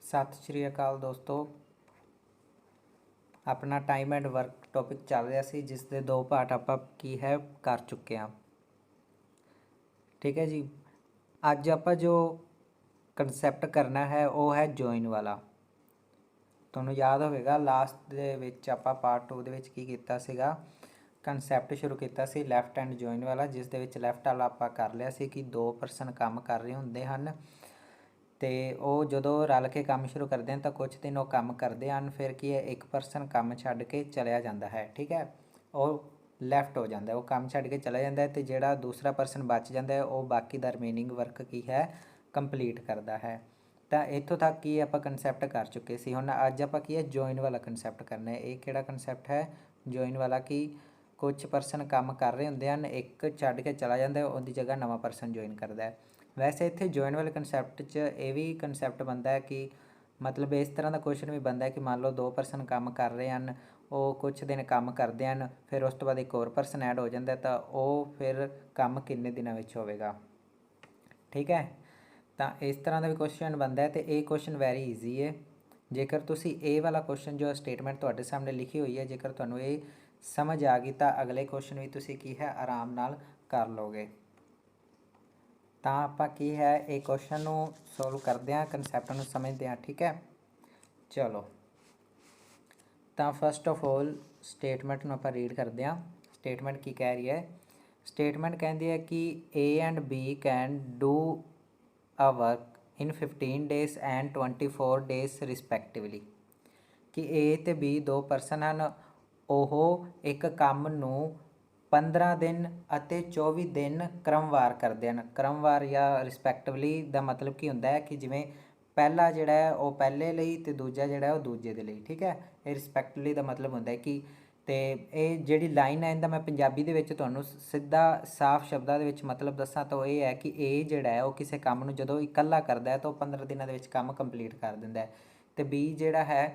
सत श्री अकाल दोस्तों। अपना टाइम एंड वर्क टॉपिक चल रहा सी जिस दे दो पार्ट आपां की है कर चुके हैं। ठीक है जी। अज आपां जो कंसैप्ट करना है वो है जॉइन वाला। तुहानूं याद होवेगा लास्ट दे विच आपां पार्ट 2 दे विच की कीता सीगा, कंसैप्ट शुरू किया सी लैफ्ट हैंड जॉइन वाला, जिस दे विच लैफ्ट वाला आपां कर लिया सी कि दो परसन काम कर रहे हुंदे हन तो वो जो रल के काम शुरू करते हैं तो कुछ दिन वो काम करते हैं, फिर की है एक परसन काम छड्ड के चलिया जाता है। ठीक है, वो लैफ्ट हो जाता है, वो काम छड्ड के चला जाता है तो जोड़ा दूसरा परसन बच जाता है वो बाकी का रिमेनिंग वर्क की है कंप्लीट करता है। तो इत्थों तक की आप कंसैप्ट कर चुके सी। हुण अज आप की है जॉइन वाला कंसैप्ट करना है। ये किहड़ा कंसैप्ट है जॉइन वाला कि कुछ परसन काम कर रहे होंदे हन, एक छड्ड के चला जाता है, उहदी जगह नवा परसन जॉइन करता है। वैसे इत्थे जॉइन वाले कंसैप्ट च ये भी कंसैप्ट बनता है कि मतलब इस तरह का क्वेश्चन भी बनता है कि मान लो दो परसन काम कर रहे हैं, वो कुछ दिन काम करते हैं, फिर उस तो बाद एक और परसन ऐड हो जाता है तो वो फिर काम किन्ने दिनों में होवेगा। ठीक है, तो इस तरह का भी क्वेश्चन बनता है। तो ये क्वेश्चन वैरी ईजी है। जेकर तुसी ए वाला क्वेश्चन जो स्टेटमेंट तुहाडे सामने लिखी हुई है, जेकर तुहानूं ये समझ आ गई तो अगले क्वेश्चन भी तुसी की है आराम नाल कर लोगे। तो आपां की है एक क्वेश्चन नूं सोल्व करते हैं, कंसैप्ट नूं समझते हैं। ठीक है, चलो तो फस्ट ऑफ ऑल स्टेटमेंट नूं आपां रीड करते हैं। स्टेटमेंट की कह रही है, स्टेटमेंट कहती है कि A and B can do a work in 15 days and 24 days respectively. कि ए ते बी दो परसन हैं, ਉਹ एक काम नूं 15 दिन ਅਤੇ 24 दिन क्रमवार करते हैं। क्रमवार या रिस्पैक्टिवली का मतलब की होंदा है कि जिमें पहला जिहड़ा है वो पहले लई ते दूजा जिहड़ा है वो दूजे दे लई। ठीक है, ये रिस्पैक्टिवली का मतलब होंदा है कि तो ये जिहड़ी लाइन है इहदा मैं पंजाबी दे विच तुहानूं सीधा साफ शब्दां दे विच मतलब दसां तो ये है कि ए जिहड़ा है वो किसी काम नूं जदों इकल्ला करदा है तो 15 दिनां दे विच काम कंप्लीट कर दिंदा है, तो बी जिहड़ा है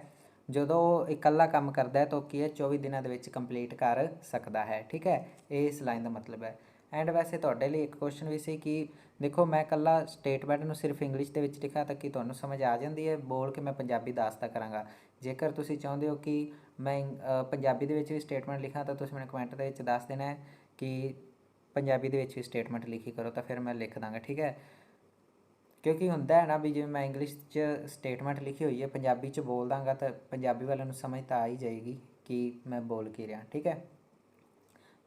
ਜਦੋਂ इकल्ला काम करता है तो की है 24 दिनों के कंप्लीट कर सकता है। ठीक है, ये इस लाइन का मतलब है। एंड वैसे तुहाडे लिए एक क्वेश्चन भी सी कि देखो मैं कल्ला स्टेटमेंट में सिर्फ इंग्लिश के लिखा तो कि तुहानूं समझ आ जाती है, बोल के मैं पंजाबी दसदा करांगा। जेकर तुसीं चाहुंदे हो कि मैं पंजाबी दे विच भी स्टेटमेंट लिखा तो तुसीं मैनूं कमेंट दे विच दस देना है कि पंजाबी दे विच भी स्टेटमेंट लिखी करो, तो फिर मैं लिख दांगा। ठीक है, क्योंकि होंदा है ना भी जिवें मैं इंग्लिश च स्टेटमेंट लिखी हुई है पंजाबी च बोल दांगा तो पंजाबी वाले नूं समझ तो आ ही जाएगी कि मैं बोल की रहा। ठीक है,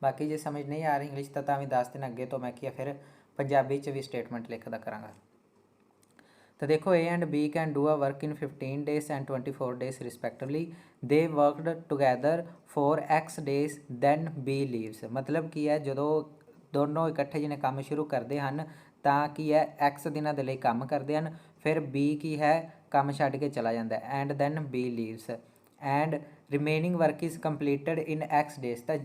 बाकी जे समझ नहीं आ रही इंग्लिश तो भी दस दिन अगे तो मैं किया फिर पंजाबी च भी स्टेटमेंट लिखदा करांगा। तो देखो A and B can do a work in 15 days and 24 days respectively. They worked together for x days then B leaves. मतलब की है जो दोनों इकट्ठे जिन्हें काम शुरू करते हैं ਤਾਂ की है एक्स दिनों के लिए काम करते हैं, फिर बी की है काम छड्ड के चला जाता है and then B leaves and remaining work is completed in x days. तो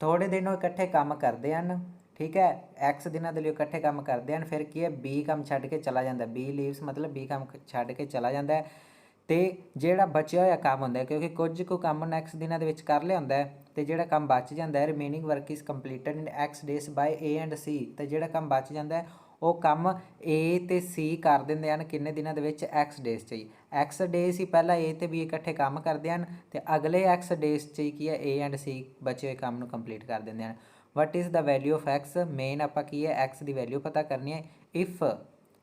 थोड़े दिन वो इकट्ठे काम करते हैं। ठीक है, एक्स दिनों के लिए इकट्ठे काम करते हैं, फिर की है बी काम छड्ड के चला जाता है, बी लीव्स मतलब बी काम छड्ड के चला जाता है। तो जोड़ा बचा हुआ काम होंदा है क्योंकि कुछ को काम नैक्सट दिनों के कर लिया होंदा है, तो जोड़ा काम बच जाता है remaining work is completed in x days by A and C. तो जोड़ा काम बच जाता है वो काम ए तो सी कर देंगे हैं किन्ने दिनों के एक्स डेज़ च ही। एक्स डेज़ ही पहला ए तो बी इकट्ठे काम करते हैं तो अगले एक्स डेज़ च ही की है ए एंड सी बचे हुए काम को कंप्लीट कर देंगे हैं। What is the value of x, main आप की है एक्स की वैल्यू पता करनी है। इफ़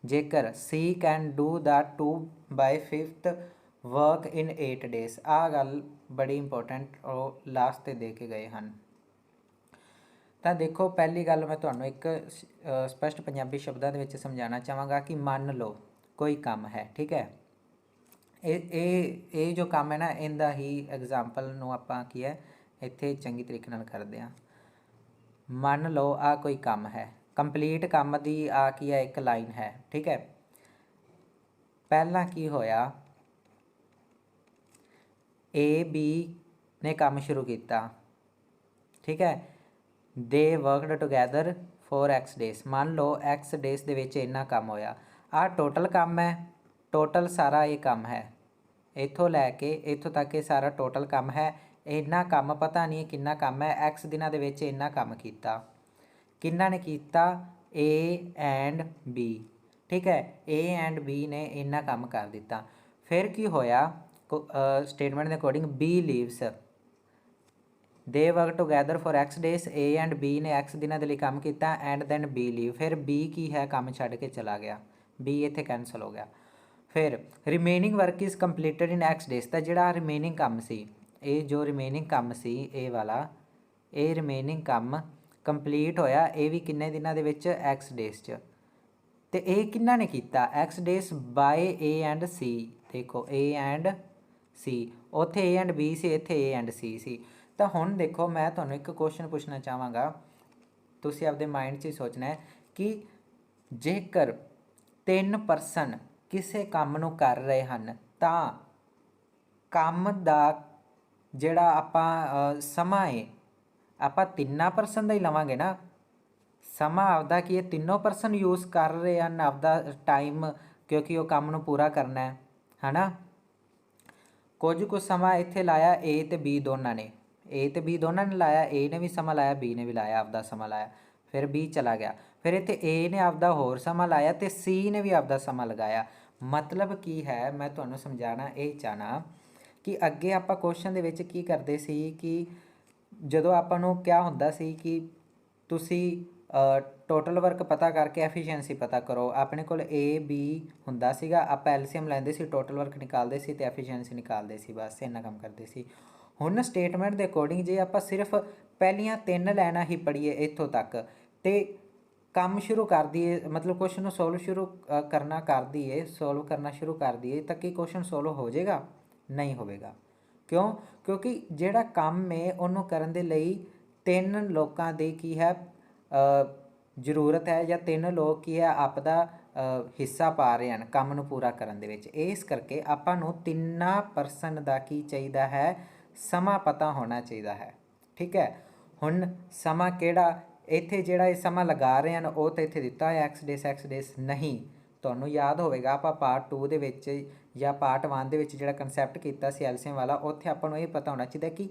जेकर C can do the 2/5 work in 8 days. आ गल बड़ी इंपोर्टेंट और लास्ट ते दे के गए हैं। तो देखो पहली गल मैं तुहानूं एक स्पष्ट पंजाबी शब्दों के समझाना चाहांगा कि मान लो कोई काम है। ठीक है, ये जो काम है ना इनका ही एग्जाम्पल नूं आपां की है इत्थे चंगी तरीके नाल करदे हां। मान लो आ कोई काम है, कंप्लीट काम की आ की है एक लाइन है। ठीक है, पहला की होया ए बी ने काम शुरू किया। ठीक है, दे worked together for x days. मान लो एक्स डेज़ दे विच इन्ना काम होया, आ टोटल काम है, टोटल सारा ये काम है इत्थों लैके इत्थों तक ये सारा टोटल काम है। इन्ना काम पता नहीं किन्ना काम है, एक्स दिनों के विच इन्ना काम कीता, किन्ना ने कीता ए एंड बी। ठीक है। ए एंड बी ने इन्ना काम कर दिता। फिर की होया स्टेटमेंट के according B leaves they work together for X days. A and B ने एक्स दिनों के लिए काम किया एंड दैन बी लीव। फिर बी की है काम छड़ के चला गया, बी इत्थे कैंसल हो गया। फिर remaining work is completed in x days. तो जिहड़ा रिमेनिंग काम सी, ये जो रिमेनिंग काम सी ए वाला, ये रिमेनिंग काम कंप्लीट होया ये भी किन्ने दिनों के विच एक्स डेज च। तो ये किन्ना ने किया x days by A and C. देखो ए एंड सी, उत्थे ए एंड बी सी, इत्थे ए एंड सी सी। तो हुण देखो मैं तुहानूं एक क्वेश्चन पूछना चाहांगा, तुसीं आपदे माइंड 'च सोचना है कि जेकर 3 परसन किसी काम नूं कर रहे हैं तो काम दा जिहड़ा आपां समां है आपां 3 परसन दा ही लवांगे ना। समा आपदा कि ये तीनों परसन यूज़ कर रहे हैं आपदा टाइम, क्योंकि वो काम नूं पूरा करना है ना। कुछ समा इत्थे लाया ए ते बी दोनों ने, ए ते बी दोनों ने लाया, ए ने भी समा लाया बी ने भी लाया, आपदा समा लाया। फिर बी चला गया, फिर इत्थे ए ने आपदा होर समा लाया तो सी ने भी आपदा समा लगाया। मतलब की है मैं तुहानूं समझाना ये चाहना कि अगे आपां क्वेश्चन दे विच की करदे सी कि जदों आपां नूं क्या हुंदा सी कि तुसी टोटल वर्क पता करके एफिशिएंसी पता करो। अपने को ए बी हुंदा सीगा, आपां एलसीएम लैंदे सी, टोटल वर्क निकालते सी ते एफिशिएंसी निकालते सी, बस इन्ना काम करते सी। हुण स्टेटमेंट के अकॉर्डिंग जे आपां सिर्फ पहलियां 3 लाइना ही पढ़ीए इत्थों तक तो काम शुरू कर दिए, मतलब क्वेश्चन सोल्व शुरू करना कर दिए, सोल्व करना शुरू कर दिए तो कि क्वेश्चन सोल्व हो जाएगा? नहीं होगा। क्यों? क्योंकि जिहड़ा काम है उन्होंने करन दे लई 3 लोगों की की है जरूरत है, या 3 लोग की है आपदा हिस्सा पा रहे हैं काम नूं पूरा करन दे विच। इस करके आपां नूं 3 परसन दा की चाहिदा है, समा पता होना चाहिदा है। ठीक है। हुण समा किहड़ा इत्थे जिहड़ा ये समा लगा रहे हैं वो तो इत्थे दिता है एक्स डेस नहीं। तुहानूं याद होवेगा आपां पार्ट 2 दे विच या पार्ट 1 दे विच जिहड़ा कंसैप्ट कीता सी एलसीएम वाला, उत्थे आपां नूं ये पता होना चाहिए कि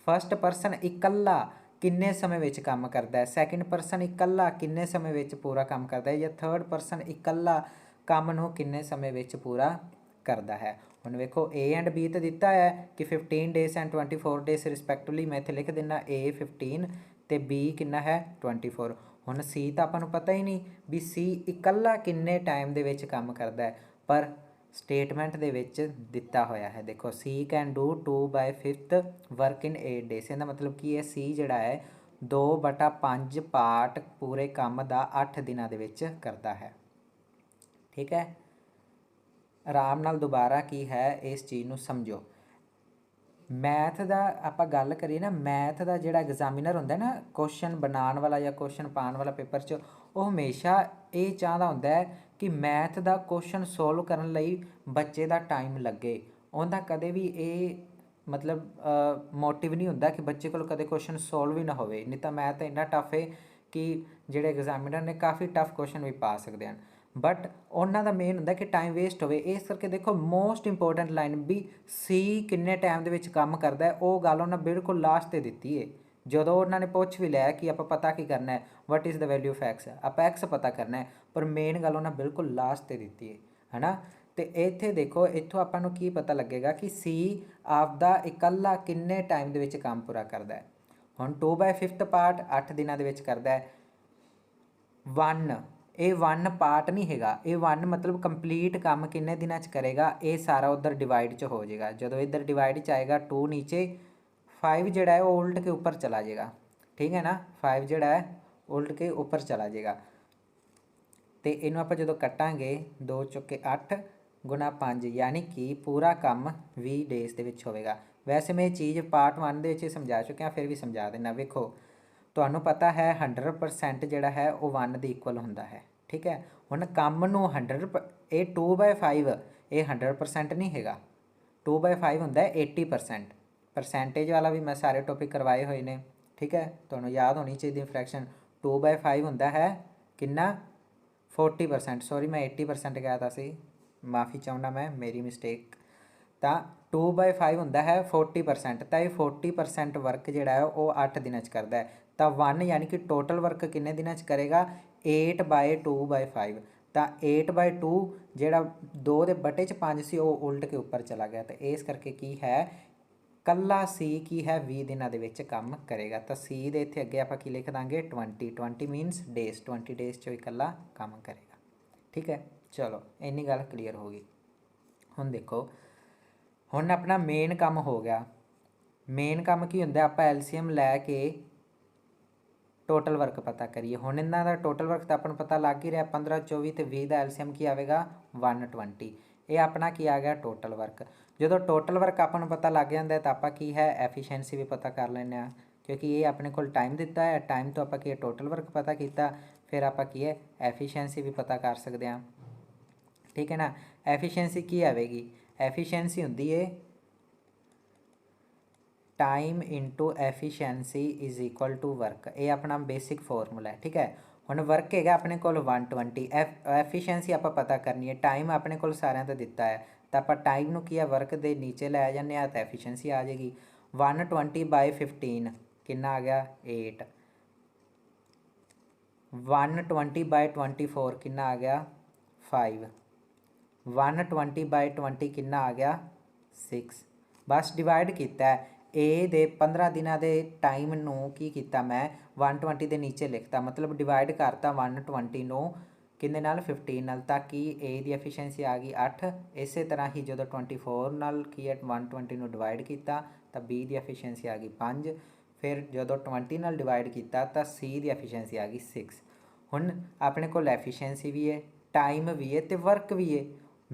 फस्ट परसन इकल्ला किन्ने समय विच काम करता है, सैकेंड परसन इकल्ला किन्ने समय विच पूरा काम करता है, या थर्ड परसन इकल्ला काम नूं किन्ने समय विच पूरा करता है। हुण वेखो ए एंड बी तो दिता है कि 15 डेज एंड 24 डेज रिस्पैक्टिवली, मैं इत्थे लिख दिना ए 15 ते बी किन्ना है 24। हुण सी तो आपां नूं पता ही नहीं भी सी इकल्ला किन्ने टाइम दे विच काम करता है, पर स्टेटमेंट दे विच दिता होया है। देखो C can do 2/5 work in 8 days. इसका मतलब कि ये सी जिहड़ा है 2/5 पार्ट पूरे काम दा 8 दिनां दे विच करता है। ठीक है। आराम नाल दोबारा की है इस चीज़ नूं समझो। मैथ दा आपां गल करिए ना, मैथ दा जिहड़ा एग्जामिनर हुंदा ना, क्वेश्चन बनाने वाला या क्वेश्चन पाने वाला पेपर च, वो हमेशा ये चाहता हुंदा है कि मैथ दा क्वेश्चन सोल्व करन लई बच्चे दा टाइम लगे। उहदा कदे भी ये मतलब मोटिव नहीं हुंदा कि बच्चे कोल कदे क्वेश्चन सोल्व ही ना होवे। नहीं तो मैथ इन्ना टफ है कि जिहड़े एग्जामिनर ने काफ़ी टफ क्वेश्चन भी पा सकते हैं, बट उन्हों का मेन होंदा कि टाइम वेस्ट होवे। इस करके देखो मोस्ट इंपोर्टेंट लाइन भी सी किन्ने टाइम दे विच काम करता है, वो गल उन्होंने बिल्कुल लास्ट ते दिती है। जो उन्होंने पूछ भी लिया कि आप पता की करना है, what is the value of x, आप एक्स पता करना है, पर मेन गल उन्होंने बिल्कुल लास्ट ते दिती है ना। तो इत्थे देखो इत्थों आपां नूं की पता लगेगा कि सी आपदा इकल्ला किन्ने टाइम दे विच काम पूरा करता है। हुण 2/5 पार्ट 8 दिनां दे विच करता है। 1 ये 1 पार्ट नहीं हैगा, ये 1 मतलब कंप्लीट काम किन्ने दिनां च करेगा, ये सारा उधर डिवाइड च हो जाएगा। जो इधर डिवाइड च आएगा 2 नीचे, 5 जिहड़ा है वो उल्ट के ऊपर चला जाएगा। ठीक है ना, 5 जिहड़ा है उल्ट के ऊपर चला जाएगा। तो इनू आप जो कटांगे 2 चौके 8 गुना 5, यानी कि पूरा काम 20 डेज के विच होवेगा। वैसे मैं ये चीज़ पार्ट 1 दे विच समझा चुकिया, फिर भी समझा देना। वेखो तुहानूं पता है 100% जिहड़ा है वो 1 दे इक्वल हुंदा है। ठीक है। हुण काम नूं 100 ये 2/5 ये 100% नहीं हैगा, 2/5 हुंदा है 80%। परसेंटेज वाला भी मैं सारे टॉपिक करवाए हुए ने। ठीक है, तुहानूं याद होनी चाहिए फ्रैक्शन। 2/5 हुंदा है किन्ना 40%, सॉरी मैं 80% कहा था सी, माफ़ी चाहुंदा मैं, मेरी मिसटेक। तो 2/5 हुंदा है 40%, तो ये 40% वर्क जिहड़ा है वो 8 दिनां च करदा है। तो 1 यानी कि टोटल वर्क किन्ने दिनां च करेगा 8/2/5। ਤਾਂ 8/2 ਜਿਹੜਾ 2 ਦੇ ਬਟੇ 'ਚ 5 ਸੀ ਉਹ ਉਲਟ ਕੇ ਉੱਪਰ ਚਲਾ ਗਿਆ, ਤੇ ਇਸ ਕਰਕੇ ਕੀ ਹੈ ਕੱਲਾ ਸੀ ਕੀ ਹੈ 20 ਦਿਨਾਂ ਦੇ ਵਿੱਚ ਕੰਮ ਕਰੇਗਾ। ਤਾਂ ਸੀ ਦੇ ਇੱਥੇ ਅੱਗੇ ਆਪਾਂ ਕੀ ਲਿਖ ਦਾਂਗੇ 20 ਮੀਨਸ ਡੇਜ਼, 20 ਡੇਜ਼ 'ਚੋਂ ਇਕੱਲਾ ਕੰਮ ਕਰੇਗਾ। ਠੀਕ ਹੈ, ਚਲੋ ਇੰਨੀ ਗੱਲ ਕਲੀਅਰ ਹੋ ਗਈ। ਹੁਣ ਦੇਖੋ, ਹੁਣ ਆਪਣਾ ਮੇਨ ਕੰਮ ਹੋ ਗਿਆ। ਮੇਨ ਕੰਮ ਕੀ ਹੁੰਦਾ, ਆਪਾਂ ਐਲਸੀਐਮ ਲੈ ਕੇ ਟੋਟਲ ਵਰਕ ਪਤਾ ਕਰੀਏ। ਹੁਣ ਇਹਨਾਂ ਦਾ ਟੋਟਲ ਵਰਕ ਤਾਂ ਆਪਾਂ ਨੂੰ ਪਤਾ ਲੱਗ ਹੀ ਰਿਹਾ, 15, 24 ਤੇ 20 ਦਾ ਐਲਸੀਐਮ ਕੀ ਆਵੇਗਾ 120। ਇਹ ਆਪਣਾ ਕੀ ਆ ਗਿਆ ਟੋਟਲ ਵਰਕ। ਜਦੋਂ ਟੋਟਲ ਵਰਕ ਆਪਾਂ ਨੂੰ ਪਤਾ ਲੱਗ ਜਾਂਦਾ ਤਾਂ ਆਪਾਂ ਕੀ ਹੈ ਐਫੀਸ਼ੀਐਂਸੀ ਵੀ ਪਤਾ ਕਰ ਲੈਂਦੇ ਹਾਂ, ਕਿਉਂਕਿ ਇਹ ਆਪਣੇ ਕੋਲ ਟਾਈਮ ਦਿੱਤਾ ਹੈ, ਟਾਈਮ ਤੋਂ ਆਪਾਂ ਕੀ ਹੈ ਟੋਟਲ ਵਰਕ ਪਤਾ ਕੀਤਾ, ਫਿਰ ਆਪਾਂ ਕੀ ਹੈ ਐਫੀਸ਼ੀਐਂਸੀ ਵੀ ਪਤਾ ਕਰ ਸਕਦੇ ਹਾਂ। ਠੀਕ ਹੈ ਨਾ। ਐਫੀਸ਼ੀਐਂਸੀ ਕੀ ਆਵੇਗੀ, ਐਫੀਸ਼ੀਐਂਸੀ ਹੁੰਦੀ ਹੈ time into efficiency is equal to work. ये अपना बेसिक फॉर्मूला है। ठीक है, हुण वर्क है अपने को 120, एफिशिएंसी आप पता करनी है, टाइम अपने को सारे का दिता है, तो आप टाइम नूं की है वर्क के नीचे लै जाने तो एफिशिएंसी आ जाएगी। 120/15 कितना आ गया 8, 120/24 कितना आ गया 5, 120/20 कितना आ गया 6। बस डिवाइड किया ए दे 15 दिनों के टाइम नूं की किया मैं 120 के नीचे लिखता, मतलब डिवाइड करता 120 नूं किन्ने नाल 15 नाल, ताकि ए दी एफिशिएंसी आ गई 8। इस तरह ही जो 24 नाल की है 120 नूं डिवाइड किया तो बी दी एफिशिएंसी आ गई 5, फिर जो 20 नाल डिवाइड किया तो सी दी एफिशिएंसी आ गई 6। हुण अपने को एफिशिएंसी भी है, टाइम भी है तो वर्क भी है।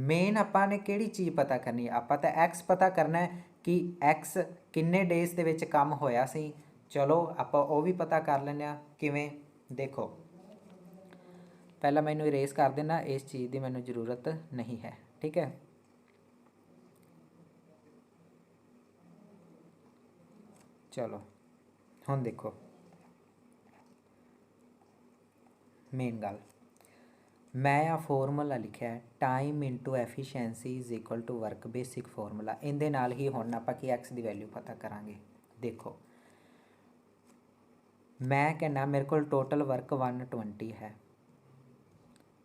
मेन आपां ने किहड़ी चीज़ पता करनी है, आपां तां एक्स पता करना है कि एक्स किन्ने डेज़ दे विच काम होया सी। चलो आपां वो भी पता कर लैंदे आ किवें, देखो पहला मैनूं इरेज कर देना, इस चीज़ की मैनूं जरूरत नहीं है। ठीक है, चलो हुण देखो मेन गल, मैं आ फॉर्मूला लिखा है time into efficiency is equal to work, basic formula. इहदे नाल ही हुण आपां की एक्स की वैल्यू पता करांगे। देखो मैं कहना मेरे को टोटल वर्क 120 है,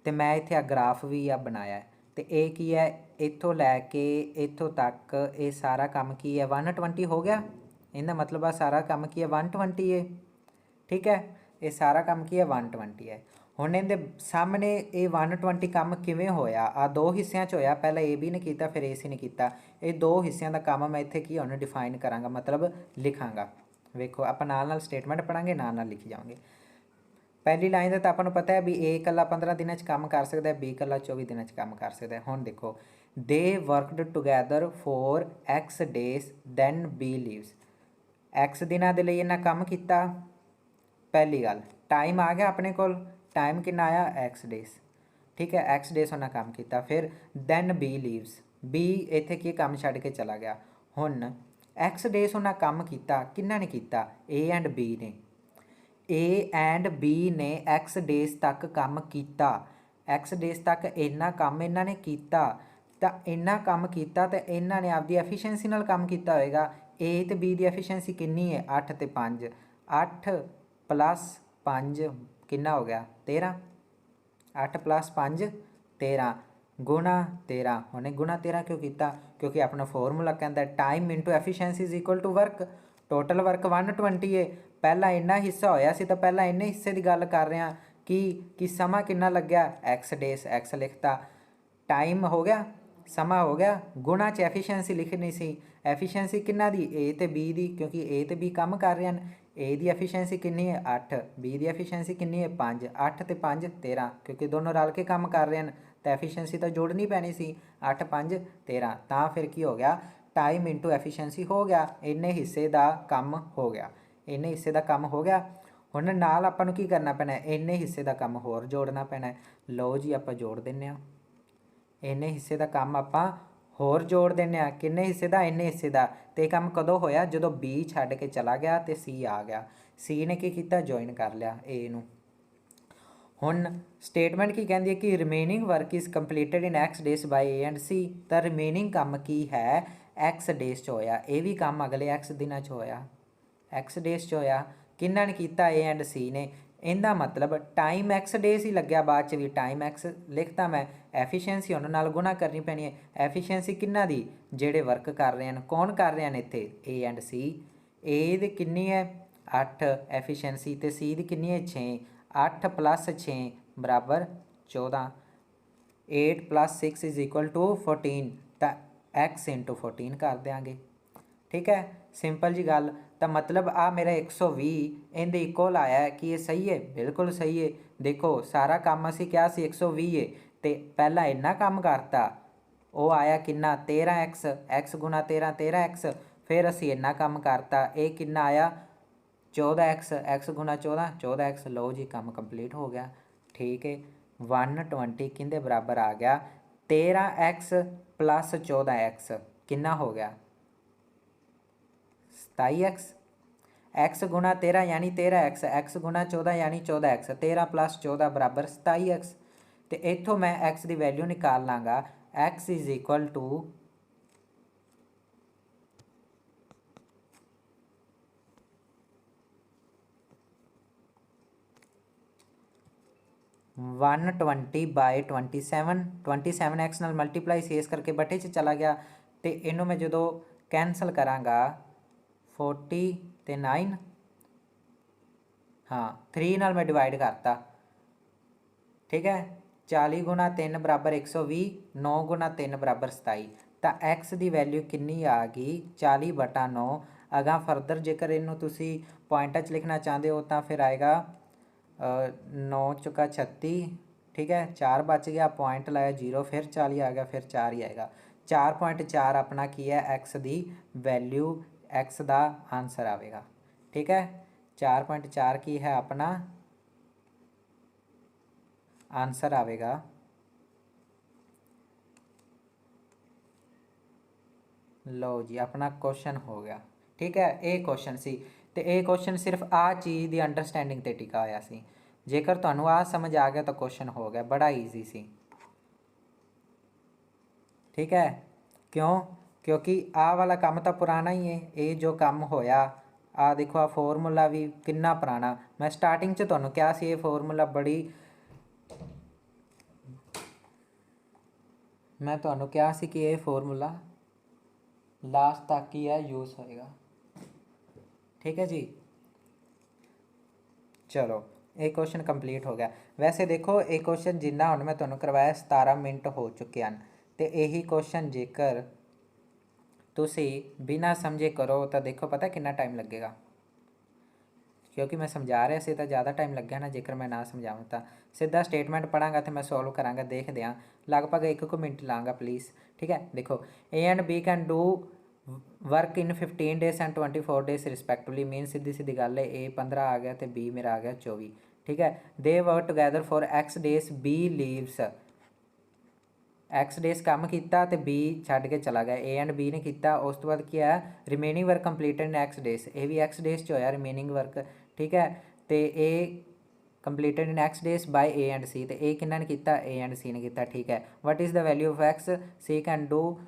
तो मैं इत्थे आ ग्राफ भी आ बनाया है, तो ये की है इत्थों लैके इत्थों तक ये सारा काम की है 120 हो गया। इहदा मतलब आ सारा काम की है 120 है। ठीक है, ये सारा काम की है 120 है। हुण इहदे सामने ये 120 काम किवें होया, आ दो हिस्सों च होया, पहले ए बी ने कीता फिर ए सी ने कीता। ये दो हिस्सों का काम मैं इत्थे की हुण डिफाइन करांगा, मतलब लिखांगा। वेखो आप नाल स्टेटमेंट पढ़ांगे, नाल लिखी जाओगे। पहली लाइन का तो आपको पता है भी ए कला 15 दिन काम कर सकता है, बी कला 24 दिन काम कर सकता है। हुण देखो they worked together for X days then B leaves, X दिनों के लिए इन्हें काम किया। पहली गल टाइम आ गया अपने को, टाइम कितना आया एक्स डेज। ठीक है, एक्स डेज उन्हें काम किया। फिर दैन बी लीव्स, बी इत्थे की काम छड्ड के चला गया। हुण एक्स डेज उन्हें काम किया, किन्ना ने किया ए एंड बी ने, ए एंड बी ने एक्स डेज तक काम किया, एक्स डेज तक इन्ना काम इन्हों ने किया, तो इन्ना काम किया तो इन्हों ने आपकी एफिशिएंसी नाल काम किया होएगा। ए तो बी की एफिशिएंसी कितनी है 8 ते 5, 8 + 5 कितना हो गया 13, 8 + 5 13 गुणा 13। उन्हें गुणा 13 क्यों किया, क्योंकि अपना फॉर्मूला कहता है time into efficiency is equal to work. Total work 120 है, पहला इन्ना हिस्सा होया सी तो पहला इन्ने हिस्से की गल कर रहे हैं कि समा कितना लग्या एक्स डेज, एक्स लिखता, टाइम हो गया, समा हो गया, गुणा च एफिशिएंसी लिखनी सी। एफिशिएंसी किन्ना दी ए ते बी दी, क्योंकि ए ते बी काम कर रहे हैं। ए दी एफिशिएंसी कितनी है 8, बी दी एफिशिएंसी कितनी है 5, 8 ते 5 13, क्योंकि दोनों रल के काम कर रहे हैं तो एफिशिएंसी तो जोड़नी पैनी सी 8 5 13। तो फिर की हो गया टाइम इंटू एफिशिएंसी हो गया, इन्ने हिस्से का काम हो गया, इन्ने हिस्से का काम हो गया। हुण नाल आपां नूं की करना पैना है, इन्ने हिस्से का काम होर जोड़ना पैना है। लो जी आपां जोड़ दिंदे आ, इन्ने हिस्से का काम आपां होर जोड़ देने, किन्ने हिस्से का इन्ने हिस्से का। तो यह काम कदों होया जो बी छड्ड के चला गया तो सी आ गया, सी ने की किया ज्वाइन कर लिया ए नूं। हुण स्टेटमेंट की कहती है कि remaining work is completed in x days by A and C. तो रिमेनिंग काम की है एक्स डेज च होया, ये भी काम अगले एक्स दिनों च होया, एक्स डेज च होया। किन्ना ने किया ए एंड सी ने, ਇਹਦਾ ਮਤਲਬ ਟਾਈਮ ਐਕਸ ਡੇਜ਼ ਹੀ ਲੱਗਿਆ, ਬਾਅਦ 'ਚ ਵੀ ਟਾਈਮ ਐਕਸ ਲਿਖਤਾ ਮੈਂ। ਐਫੀਸ਼ੀਐਂਸੀ ਉਹਨਾਂ ਨਾਲ ਗੁਣਾ ਕਰਨੀ ਪੈਣੀ ਹੈ। ਐਫੀਸ਼ੀਐਂਸੀ ਕਿੰਨਾ ਦੀ? ਜਿਹੜੇ ਵਰਕ ਕਰ ਰਹੇ ਹਨ। ਕੌਣ ਕਰ ਰਹੇ ਹਨ ਇੱਥੇ? ਏ ਐਂਡ ਸੀ। ਏ ਦੀ ਕਿੰਨੀ ਹੈ? 8 ਐਫੀਸ਼ੀਐਂਸੀ, ਅਤੇ ਸੀ ਦੀ ਕਿੰਨੀ ਹੈ? 6। 8 + 6 ਬਰਾਬਰ 14। 8 + 6 ਇਜ਼ ਇਕੁਅਲ ਟੂ 14, ਤਾਂ x ਇੰਟੂ 14 ਕਰ ਦਿਆਂਗੇ। ਠੀਕ ਹੈ, ਸਿੰਪਲ ਜੀ ਗੱਲ। ਤਾਂ ਮਤਲਬ ਆ ਮੇਰਾ 120 ਇਹਦੇ ਇਕੁਅਲ ਆਇਆ ਕਿ ਇਹ ਸਹੀ ਹੈ? ਬਿਲਕੁਲ ਸਹੀ ਹੈ। ਦੇਖੋ ਸਾਰਾ ਕੰਮ ਅਸੀਂ ਕਿਹਾ ਸੀ 120 ਹੈ, ਅਤੇ ਪਹਿਲਾਂ ਇੰਨਾ ਕੰਮ ਕਰਤਾ, ਉਹ ਆਇਆ ਕਿੰਨਾ? 13x। x ਗੁਣਾ 13 13x। ਫਿਰ ਅਸੀਂ ਇੰਨਾ ਕੰਮ ਕਰਤਾ, ਇਹ ਕਿੰਨਾ ਆਇਆ? 14x। x ਗੁਣਾ 14 14x। ਲਓ ਜੀ ਕੰਮ ਕੰਪਲੀਟ ਹੋ ਗਿਆ। ਠੀਕ ਹੈ, 120 ਕਿਹਦੇ ਬਰਾਬਰ ਆ ਗਿਆ? 13x + 14x ਕਿੰਨਾ ਹੋ ਗਿਆ? 27x। x ਗੁਣਾ 13 यानी 13x। x ਗੁਣਾ 14 यानी 14x। 13 + 14 ਬਰਾਬਰ 27x। ਅਤੇ ਇੱਥੋਂ ਮੈਂ x ਦੀ ਵੈਲਿਊ ਨਿਕਾਲ ਲਾਂਗਾ। x is equal to 120/27। 27x ਨਾਲ ਮਲਟੀਪਲਾਈ ਸੀ, ਇਸ ਕਰਕੇ ਬਟੇ 'ਚ ਚਲਾ ਗਿਆ। ਅਤੇ ਇਹਨੂੰ ਮੈਂ ਜਦੋਂ ਕੈਂਸਲ ਕਰਾਂਗਾ 40 ਅਤੇ 9, ਹਾਂ 3 ਨਾਲ ਮੈਂ ਡਿਵਾਈਡ ਕਰਤਾ। ਠੀਕ ਹੈ, 40 ਗੁਣਾ 3 ਬਰਾਬਰ 120, 9 ਗੁਣਾ 3 ਬਰਾਬਰ 27। ਤਾਂ x ਦੀ ਵੈਲਿਊ ਕਿੰਨੀ ਆ ਗਈ? 40/9। ਅਗਾਂਹ ਫਰਦਰ ਜੇਕਰ ਇਹਨੂੰ ਤੁਸੀਂ ਪੁਆਇੰਟਾਂ 'ਚ ਲਿਖਣਾ ਚਾਹੁੰਦੇ ਹੋ ਤਾਂ ਫਿਰ ਆਏਗਾ 9 ਚੁਕਾ 36। ਠੀਕ ਹੈ, 4 ਬਚ ਗਿਆ, ਪੁਆਇੰਟ ਲਾਇਆ 0, ਫਿਰ 40 ਆ ਗਿਆ, ਫਿਰ 4 ਹੀ ਆਏਗਾ। 4.4 ਆਪਣਾ ਕੀ ਹੈ? x ਦੀ ਵੈਲਿਊ, x ਦਾ ਆਨਸਰ ਆਵੇਗਾ। ਠੀਕ ਹੈ, 4.4 ਕੀ ਹੈ ਆਪਣਾ ਆਨਸਰ ਆਵੇਗਾ। ਲਓ ਜੀ ਆਪਣਾ ਕੁਐਸਚਨ ਹੋ ਗਿਆ। ਠੀਕ ਹੈ, ਇਹ ਕੁਐਸਚਨ ਸੀ, ਅਤੇ ਇਹ ਕੁਐਸਚਨ ਸਿਰਫ ਆਹ ਚੀਜ਼ ਦੀ ਅੰਡਰਸਟੈਂਡਿੰਗ 'ਤੇ ਟਿਕਾ ਹੋਇਆ ਸੀ। ਜੇਕਰ ਤੁਹਾਨੂੰ ਆਹ ਸਮਝ ਆ ਗਿਆ ਤਾਂ ਕੁਐਸਚਨ ਹੋ ਗਿਆ, ਬੜਾ ਈਜ਼ੀ ਸੀ। ਠੀਕ ਹੈ, ਕਿਉਂ? ਕਿਉਂਕਿ ਆਹ ਵਾਲਾ ਕੰਮ ਤਾਂ ਪੁਰਾਣਾ ਹੀ ਹੈ। ਇਹ ਜੋ ਕੰਮ ਹੋਇਆ, ਆਹ ਦੇਖੋ, ਆਹ ਫੋਰਮੂਲਾ ਵੀ ਕਿੰਨਾ ਪੁਰਾਣਾ। ਮੈਂ ਸਟਾਰਟਿੰਗ 'ਚ ਤੁਹਾਨੂੰ ਕਿਹਾ ਸੀ ਇਹ ਫੋਰਮੂਲਾ ਮੈਂ ਤੁਹਾਨੂੰ ਕਿਹਾ ਸੀ ਕਿ ਇਹ ਫੋਰਮੂਲਾ ਲਾਸਟ ਤੱਕ ਹੀ ਹੈ ਯੂਜ਼ ਹੋਏਗਾ। ਠੀਕ ਹੈ ਜੀ, ਚਲੋ ਇਹ ਕੁਐਸਚਨ ਕੰਪਲੀਟ ਹੋ ਗਿਆ। ਵੈਸੇ ਦੇਖੋ ਇਹ ਕੁਐਸਚਨ ਜਿੰਨਾ ਹੁਣ ਮੈਂ ਤੁਹਾਨੂੰ ਕਰਵਾਇਆ 17 ਮਿੰਟ ਹੋ ਚੁੱਕੇ ਹਨ, ਅਤੇ ਇਹੀ ਕੁਐਸਚਨ ਜੇਕਰ ਤੁਸੀਂ ਬਿਨਾਂ ਸਮਝੇ ਕਰੋ ਤਾਂ ਦੇਖੋ ਪਤਾ ਕਿੰਨਾ ਟਾਈਮ ਲੱਗੇਗਾ। ਕਿਉਂਕਿ ਮੈਂ ਸਮਝਾ ਰਿਹਾ ਸੀ ਤਾਂ ਜ਼ਿਆਦਾ ਟਾਈਮ ਲੱਗਿਆ ਨਾ। ਜੇਕਰ ਮੈਂ ਨਾ ਸਮਝਾਵਾਂ ਤਾਂ ਸਿੱਧਾ ਸਟੇਟਮੈਂਟ ਪੜ੍ਹਾਂਗਾ ਅਤੇ ਮੈਂ ਸੋਲਵ ਕਰਾਂਗਾ, ਦੇਖਦੇ ਹਾਂ। ਲਗਭਗ 1 ਮਿੰਟ ਲਾਂਗਾ ਪਲੀਜ਼। ਠੀਕ ਹੈ, ਦੇਖੋ A and B can do work in 15 days and 24 days ਰਿਸਪੈਕਟਿਵਲੀ। Main ਸਿੱਧੀ ਸਿੱਧੀ ਗੱਲ ਹੈ, A 15 ਆ ਗਿਆ ਅਤੇ B ਮੇਰਾ ਆ ਗਿਆ 24। ਠੀਕ ਹੈ, they work together for X days, B leaves। X days ਕੰਮ ਕੀਤਾ ਅਤੇ B ਛੱਡ ਕੇ ਚਲਾ ਗਿਆ। A and B ਨੇ ਕੀਤਾ, ਉਸ ਤੋਂ ਬਾਅਦ ਕੀ ਆਇਆ? Remaining work completed in X days। ਇਹ ਵੀ X days 'ਚ ਹੋਇਆ ਰਿਮੇਨਿੰਗ ਵਰਕ। ਠੀਕ ਹੈ, ਅਤੇ ਇਹ completed in X days by A and C, ਅਤੇ ਇਹ ਕਿਹਨਾਂ ਨੇ ਕੀਤਾ? A and C ਨੇ ਕੀਤਾ। ਠੀਕ ਹੈ, what is the value of X? C can do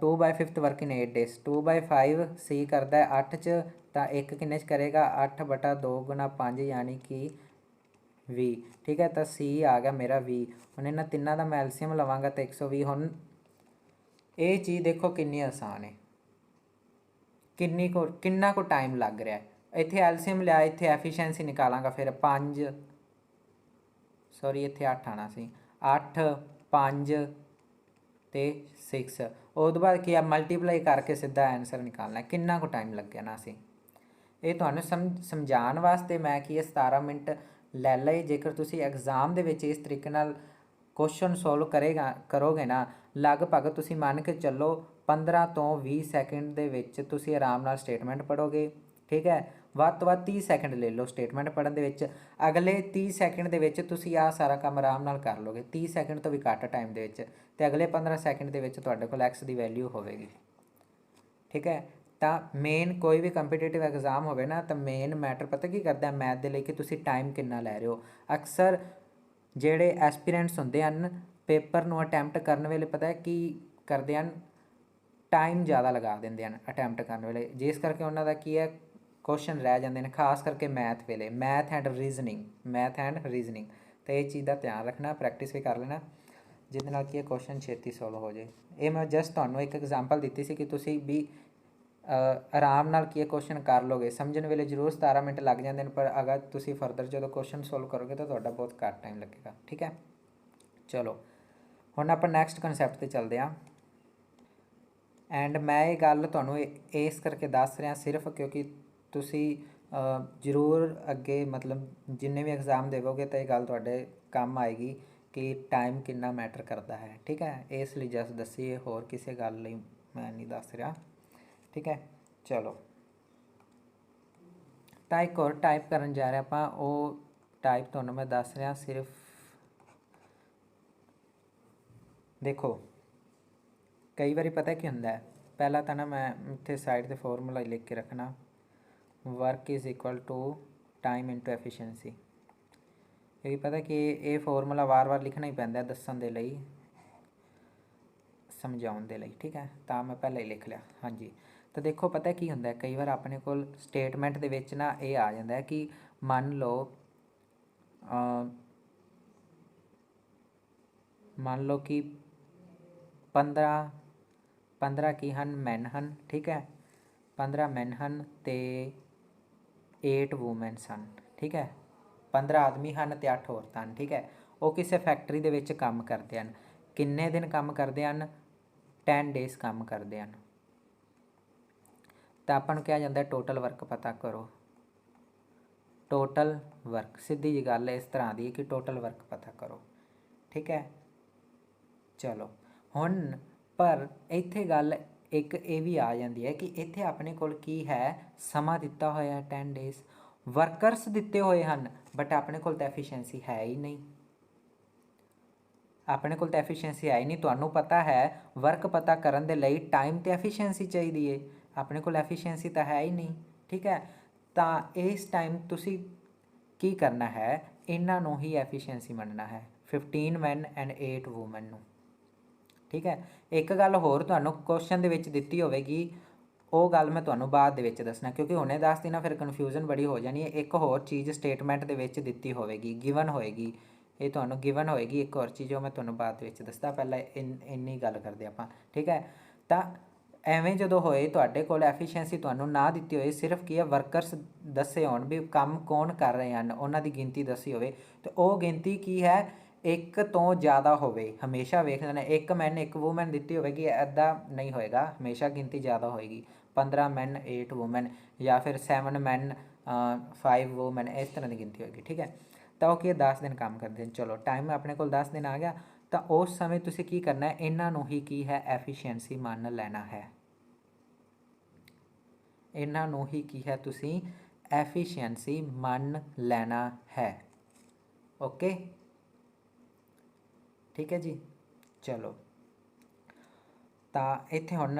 2/5 work in 8 days। 2/5 C ਕਰਦਾ ਹੈ 8 'ਚ, ਤਾਂ 1 ਕਿੰਨੇ 'ਚ ਕਰੇਗਾ? 8/2 ਗੁਣਾ 5 ਯਾਨੀ ਕਿ 20। ਠੀਕ ਹੈ, ਤਾਂ C ਆ ਗਿਆ ਮੇਰਾ 20। ਹੁਣ ਇਹਨਾਂ ਤਿੰਨਾਂ ਦਾ ਮੈਂ ਐਲਸੀਅਮ ਲਵਾਂਗਾ ਤਾਂ 120। ਹੁਣ ਇਹ ਚੀਜ਼ ਦੇਖੋ ਕਿੰਨੀ ਆਸਾਨ ਹੈ, ਕਿੰਨਾ ਕੁ ਟਾਈਮ ਲੱਗ ਰਿਹਾ। ਇੱਥੇ ਐਲਸੀਅਮ ਲਿਆ, ਇੱਥੇ ਐਫੀਸ਼ੀਐਂਸੀ ਨਿਕਾਲਾਂਗਾ, ਫਿਰ 5 ਸੌਰੀ ਇੱਥੇ 8 ਆਉਣਾ ਸੀ। 8 5 ਅਤੇ 6, ਉਹ ਤੋਂ ਬਾਅਦ ਕੀ ਆ? ਮਲਟੀਪਲਾਈ ਕਰਕੇ ਸਿੱਧਾ ਆਨਸਰ ਨਿਕਾਲਣਾ। ਕਿੰਨਾ ਕੁ ਟਾਈਮ ਲੱਗਿਆ ਨਾ ਸੀ। ਇਹ ਤੁਹਾਨੂੰ ਸਮਝਾਉਣ ਵਾਸਤੇ ਮੈਂ ਕੀ 17 ਮਿੰਟ ਲੈ ਲਏ। ਜੇਕਰ ਤੁਸੀਂ ਐਗਜ਼ਾਮ ਦੇ ਵਿੱਚ ਇਸ ਤਰੀਕੇ ਨਾਲ ਕੁਐਸਚਨ ਸੋਲਵ ਕਰੋਗੇ ਨਾ, ਲਗਭਗ ਤੁਸੀਂ ਮੰਨ ਕੇ ਚੱਲੋ 15 ਤੋਂ 20 ਸੈਕਿੰਡ ਦੇ ਵਿੱਚ ਤੁਸੀਂ ਆਰਾਮ ਨਾਲ ਸਟੇਟਮੈਂਟ ਪੜ੍ਹੋਗੇ। ਠੀਕ ਹੈ, ਵੱਧ ਤੋਂ ਵੱਧ 30 ਸੈਕਿੰਡ ਲੈ ਲਓ ਸਟੇਟਮੈਂਟ ਪੜ੍ਹਨ ਦੇ ਵਿੱਚ। ਅਗਲੇ 30 ਸੈਕਿੰਡ ਦੇ ਵਿੱਚ ਤੁਸੀਂ ਆਹ ਸਾਰਾ ਕੰਮ ਆਰਾਮ ਨਾਲ ਕਰ ਲਓਗੇ, 30 ਸੈਕਿੰਡ ਤੋਂ ਵੀ ਘੱਟ ਟਾਈਮ ਦੇ ਵਿੱਚ, ਅਤੇ ਅਗਲੇ 15 ਸੈਕਿੰਡ ਦੇ ਵਿੱਚ ਤੁਹਾਡੇ ਕੋਲ X ਦੀ ਵੈਲਿਊ ਹੋਵੇਗੀ। ਠੀਕ ਹੈ, ਤਾਂ ਮੇਨ ਕੋਈ ਵੀ ਕੰਪੀਟੀਟਿਵ ਐਗਜ਼ਾਮ ਹੋਵੇ ਨਾ, ਤਾਂ ਮੇਨ ਮੈਟਰ ਪਤਾ ਕੀ ਕਰਦਾ ਮੈਥ ਦੇ ਲਈ? ਕਿ ਤੁਸੀਂ ਟਾਈਮ ਕਿੰਨਾ ਲੈ ਰਹੇ ਹੋ। ਅਕਸਰ ਜਿਹੜੇ ਐਸਪੀਰੈਂਟਸ ਹੁੰਦੇ ਹਨ, ਪੇਪਰ ਨੂੰ ਅਟੈਂਪਟ ਕਰਨ ਵੇਲੇ ਪਤਾ ਕੀ ਕਰਦੇ ਹਨ? ਟਾਈਮ ਜ਼ਿਆਦਾ ਲਗਾ ਦਿੰਦੇ ਹਨ ਅਟੈਂਪਟ ਕਰਨ ਵੇਲੇ, ਜਿਸ ਕਰਕੇ ਉਹਨਾਂ ਦਾ ਕੀ ਹੈ? क्वेश्चन रह जाते हैं, खास करके मैथ वेले, मैथ एंड रीजनिंग। तो ये चीज़ का ध्यान रखना, प्रैक्टिस भी कर लेना, जिसदे नाल की क्वेश्चन छेती सॉल्व हो जाए। ये मैं जस्ट तुहानू एक एग्जाम्पल दी सी कि तुसी भी आराम नाल की क्वेश्चन कर लोगे। समझने वेले जरूर 17 मिनट लग जाते हैं, पर अगर तुसी फरदर जो क्वेश्चन सॉल्व करोगे तो तुहाडा बहुत घट टाइम लगेगा। ठीक है, चलो हुण आपां नैक्सट कंसैप्ट ते चलदे हां। एंड मैं ये गल तुहानू इस करके दस रहा सिर्फ क्योंकि तुसी जरूर अगे मतलब जिन्ने भी एग्जाम देवोगे तो ये गल तुहाडे काम आएगी कि टाइम कितना मैटर करता है। ठीक है, इसलिए जस्ट दसी, होर किसी गल लई मैं नहीं दस रहा। ठीक है, चलो तो एक और टाइप करन जा रहे आपां, वो टाइप तुहानू मैं दस रहा सिर्फ। देखो कई बार पता की होंदा है, पहला तो ना मैं इत्थे साइड ते फॉर्मूला लिख के रखना, work is equal to time into efficiency. क्योंकि पता कि ये फॉर्मूला वार वार लिखना ही पैंदा दस्सण दे लई, समझाउण दे लई। ठीक है, तो मैं पहले ही लिख लिया। हाँ जी, तो देखो पता की होंदा है, कई बार अपने कोल स्टेटमेंट दे विच ना ये आ जाता है कि मान लो कि 15 की हन मैन हन। ठीक है, 15 मैन हन ते 8 वूमेनस हन। ठीक है, 15 आदमी हैं तो 8 औरतां हन। ठीक है, वो किसी फैक्ट्री दे विच काम करते हैं, किन्ने दिन काम करते हैं, 10 डेज़ काम करते हैं। तो आपां नूं कहा जाता है टोटल वर्क पता करो। टोटल वर्क सीधी जी गल इस तरह की कि टोटल वर्क पता करो। ठीक है, चलो हुण पर इत्थे गल एक ये भी आ जाती है कि इत्थे अपने कोल की है, समा दिता होया 10 डेज़, वर्करस दिते हुए हैं, बट अपने कोल तो एफिशिएंसी है ही नहीं। अपने कोल तो एफिशिएंसी है ही नहीं। तुहानू पता है वर्क पता करन दे लई टाइम तो एफिशिएंसी चाहिए है, अपने कोल एफिशिएंसी तो है ही नहीं। ठीक है, तो इस टाइम तुसी की करना है, इन्हां नूं ही एफिशिएंसी मनना है, 15 मैन एंड 8 वूमेन नूं। ठीक है, एक गल होर तुहानू क्वेश्चन दे विच दित्ती होवेगी, वो गल मैं तुहानू बाद दे विच दसना, क्योंकि हुणे दस दी ना फिर कन्फ्यूजन बड़ी हो जानी है। एक होर चीज़ स्टेटमेंट दे विच दित्ती होवेगी, गिवन होएगी, ये तुहानू गिवन होएगी एक होर चीज़, वो मैं तुहानू बाद दे विच दसदा, पहले इन्नी गल करदे आपां। ठीक है, तो एवें जदों होए तुहाडे कोल एफिशिएंसी तुहानू ना दित्ती होए, सिर्फ की है वर्करस दसे होण भी काम कौन कर रहे हैं, उन्हां दी गिनती दसी होवे, तो वो गिनती की है एक तो ज़्यादा होवे। हमेशा वेख लेना, एक मैन एक वूमैन दित्ती होगी, ऐदा नहीं होएगा, हमेशा गिनती ज़्यादा होएगी। 15 मैन 8 वूमैन, या फिर 7 मैन 5 वूमैन, इस तरह की गिनती होगी। ठीक है, तो वो 10 दिन काम करते हैं। चलो टाइम अपने को 10 दिन आ गया, तो उस समय तुसी की करना है, इन्हां नूं ही की है एफिशिएंसी मान लेना है। इन्हां नूं ही की है तुसी एफिशिएंसी मान लेना है। ओके, ठीक है जी, चलो तो इत्थे हुण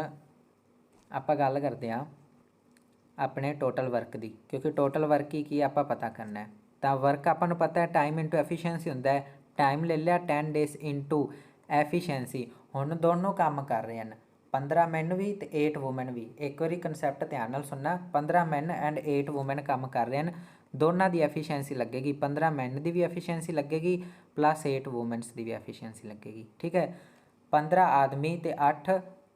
आपां गल करते हैं अपने टोटल वर्क की, क्योंकि टोटल वर्क की आपां पता करना है। तो वर्क आपां नूं पता है टाइम इंटू एफिशिएंसी होंदा है, टाइम ले लिया 10 डेज़ इंटू एफिशिएंसी। हुण दोनों काम कर रहे हैं, 15 मैन भी तो 8 वूमैन भी। एक बारी कंसैप्ट ध्यान नाल सुनना, 15 मैन एंड 8 वूमैन काम कर रहे हैं, दोनों की एफिशिएंसी लगेगी, 15 मैन की भी एफिशिएंसी लगेगी प्लस 8 वूमैनस की भी एफिशिएंसी लगेगी। ठीक है, 15 आदमी तो 8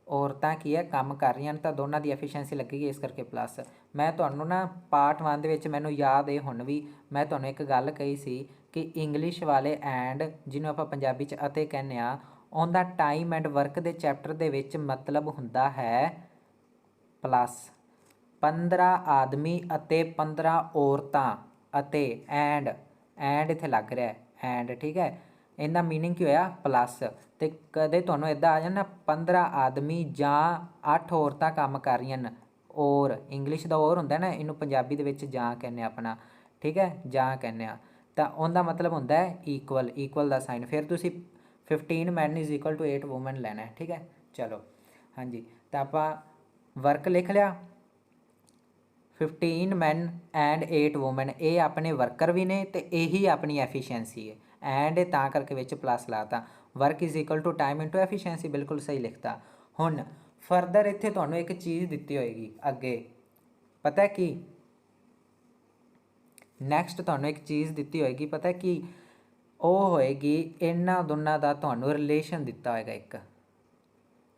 औरतां की है काम कर रही हैं, तो दोनों की एफिशिएंसी लगेगी, इस करके प्लस। मैं तुहानू ना पार्ट 1 दे विच मैनू याद है हुण भी, मैं तुहानू एक गल कही सी कि इंग्लिश वाले एंड जिन्होंने आपां पंजाबी च अते कहने आ, उनका टाइम एंड वर्क के चैप्टर दे विच मतलब हुंदा है प्लस। 15 आदमी अते 15 औरतां अते एंड इत्थे लग रहा है एंड। ठीक है, इनका मीनिंग की होया प्लस। तो कदे तुहानू इदां आ जाना 15 आदमी जां 8 औरतां काम कर रही हैं, और इंग्लिश का और होंदा ना, इनू पंजाबी दे विच जां कहने अपना। ठीक है, जां कहने, तो उनका मतलब होंदा है ईक्वल, ईक्वल का साइन, फिर तुसी 15 man is equal to 8 woman लेना है। ठीक है, चलो हाँ जी, तो आपां वर्क लिख लिया, 15 मैन एंड 8 वूमैन, ये अपने वर्कर भी ने, तो यही अपनी एफिशिएंसी है, एंड ता करके विच प्लस लाता। Work is equal to time into efficiency, बिल्कुल सही लिखता। हुण फरदर इत्थे तुहानू एक चीज़ दित्ती होएगी अगे, पता है कि ਨੈਕਸਟ ਤੁਹਾਨੂੰ ਇੱਕ ਚੀਜ਼ ਦਿੱਤੀ ਹੋਏਗੀ, ਪਤਾ ਕੀ ਉਹ ਹੋਏਗੀ, ਇਹਨਾਂ ਦੋਨਾਂ ਦਾ ਤੁਹਾਨੂੰ ਰਿਲੇਸ਼ਨ ਦਿੱਤਾ ਹੋਏਗਾ, ਇੱਕ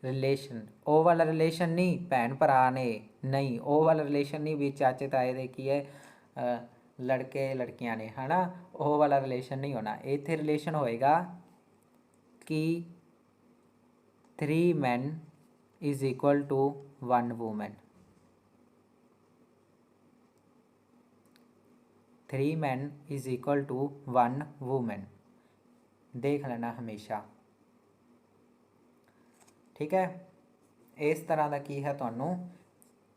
ਰਿਲੇਸ਼ਨ। ਉਹ ਵਾਲਾ ਰਿਲੇਸ਼ਨ ਨਹੀਂ ਭੈਣ ਭਰਾ ਨੇ, ਨਹੀਂ ਉਹ ਵਾਲਾ ਰਿਲੇਸ਼ਨ ਨਹੀਂ ਵੀ ਚਾਚੇ ਤਾਏ ਦੇ ਕੀ ਹੈ ਲੜਕੇ ਲੜਕੀਆਂ ਨੇ, ਹੈ ਨਾ, ਉਹ ਵਾਲਾ ਰਿਲੇਸ਼ਨ ਨਹੀਂ ਹੋਣਾ। ਇੱਥੇ ਰਿਲੇਸ਼ਨ ਹੋਏਗਾ ਕਿ 3 men is equal to 1 woman। 3 men is equal to 1 woman, देख लेना हमेशा, ठीक है। इस तरह का की है तुहानू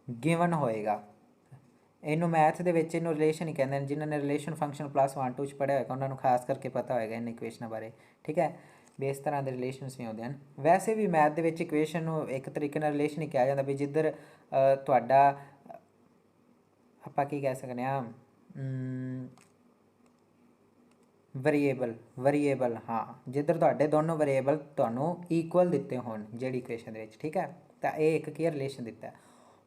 गिवन होएगा। इनू मैथ दे विच इनू रिलेशन ही कहते हैं, जिन्होंने रिलेशन फंक्शन +1 2 पढ़िया होगा उन्होंने खास करके पता होएगा इन इक्वेशनों बारे, ठीक है। भी इस तरह के रिलेशनस भी होते हैं। वैसे भी मैथ दे विच इक्वेशन नू एक तरीके नाल रिलेशन ही कहा जाता भी जिधर तुहाडा आपां की कह सकते हैं वेरीएबल, हाँ, जिधर तुहाडे दोनों वेरीएबल तुहानू ईक्वल दिते होण जिहड़ी इक्वेशन दे विच, ठीक है। तो ये एक की रिलेशन दिता है।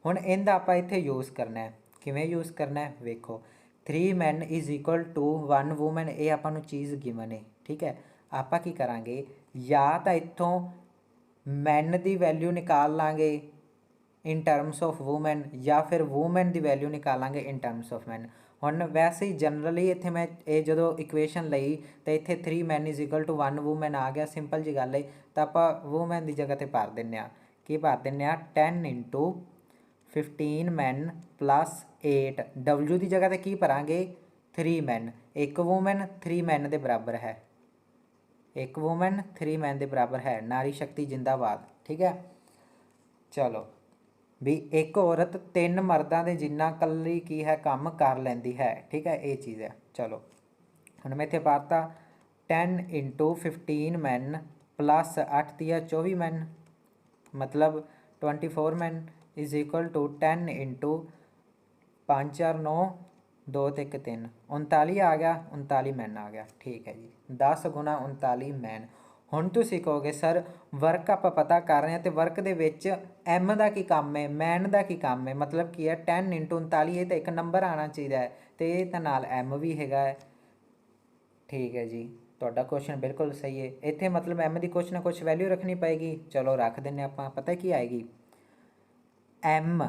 हुण इहदा आपां इत्थे यूज़ करना है, किवें यूज़ करना है वेखो। 3 men is equal to 1 woman, ये आपां नू चीज़ गिवन है, ठीक है। आपां की करांगे, या तो इत्थों मैन की वैल्यू निकाल लांगे इन टर्म्स ऑफ वूमन, या फिर वूमन की वैल्यू निकालांगे इन टर्म्स ऑफ मैन। हुण वैसे ही जनरली इत्थे मैं ये जो इक्वेशन लई तो इत्थे 3 men is equal to 1 woman आ गया, सिंपल जी गल है। तो आपां वूमन की जगह पर भर दिंदे आं, की भर दिंदे आं 10 × 15 men + 8, W की जगह पर की भरांगे 3 men, एक वूमन 3 men के बराबर है, एक वूमन 3 men के बराबर है, नारी शक्ति जिंदाबाद, ठीक है। चलो भी एक औरत 3 मर्दां दे जिन्ना कल्ली की है काम कर लैंदी है, ठीक है, ये चीज़ है। चलो हुण मैं इत्थे पाता 10 × 15 men + 8 × 24 men, मतलब 24 men इज़ इक्वल टू 10 × 5 4 9 2 ते 1 3 39 आ गया, 39 मैन आ गया, ठीक है जी। 10 × 39 मैन। हुण तुसीं कहोगे सर वर्क आपां पता कर रहे हैं तो वर्क दे विच एम का की काम है, मैन का की काम है, मतलब की है 10 × 39, ये तो एक नंबर आना चाहिए, तो ये तो नाल एम भी हैगा है, ठीक है जी। तुहाडा क्वेश्चन बिल्कुल सही है। इत्थे मतलब एम की कुछ ना कुछ वैल्यू रखनी पएगी, चलो रख दें आपां। पता की आएगी M/W,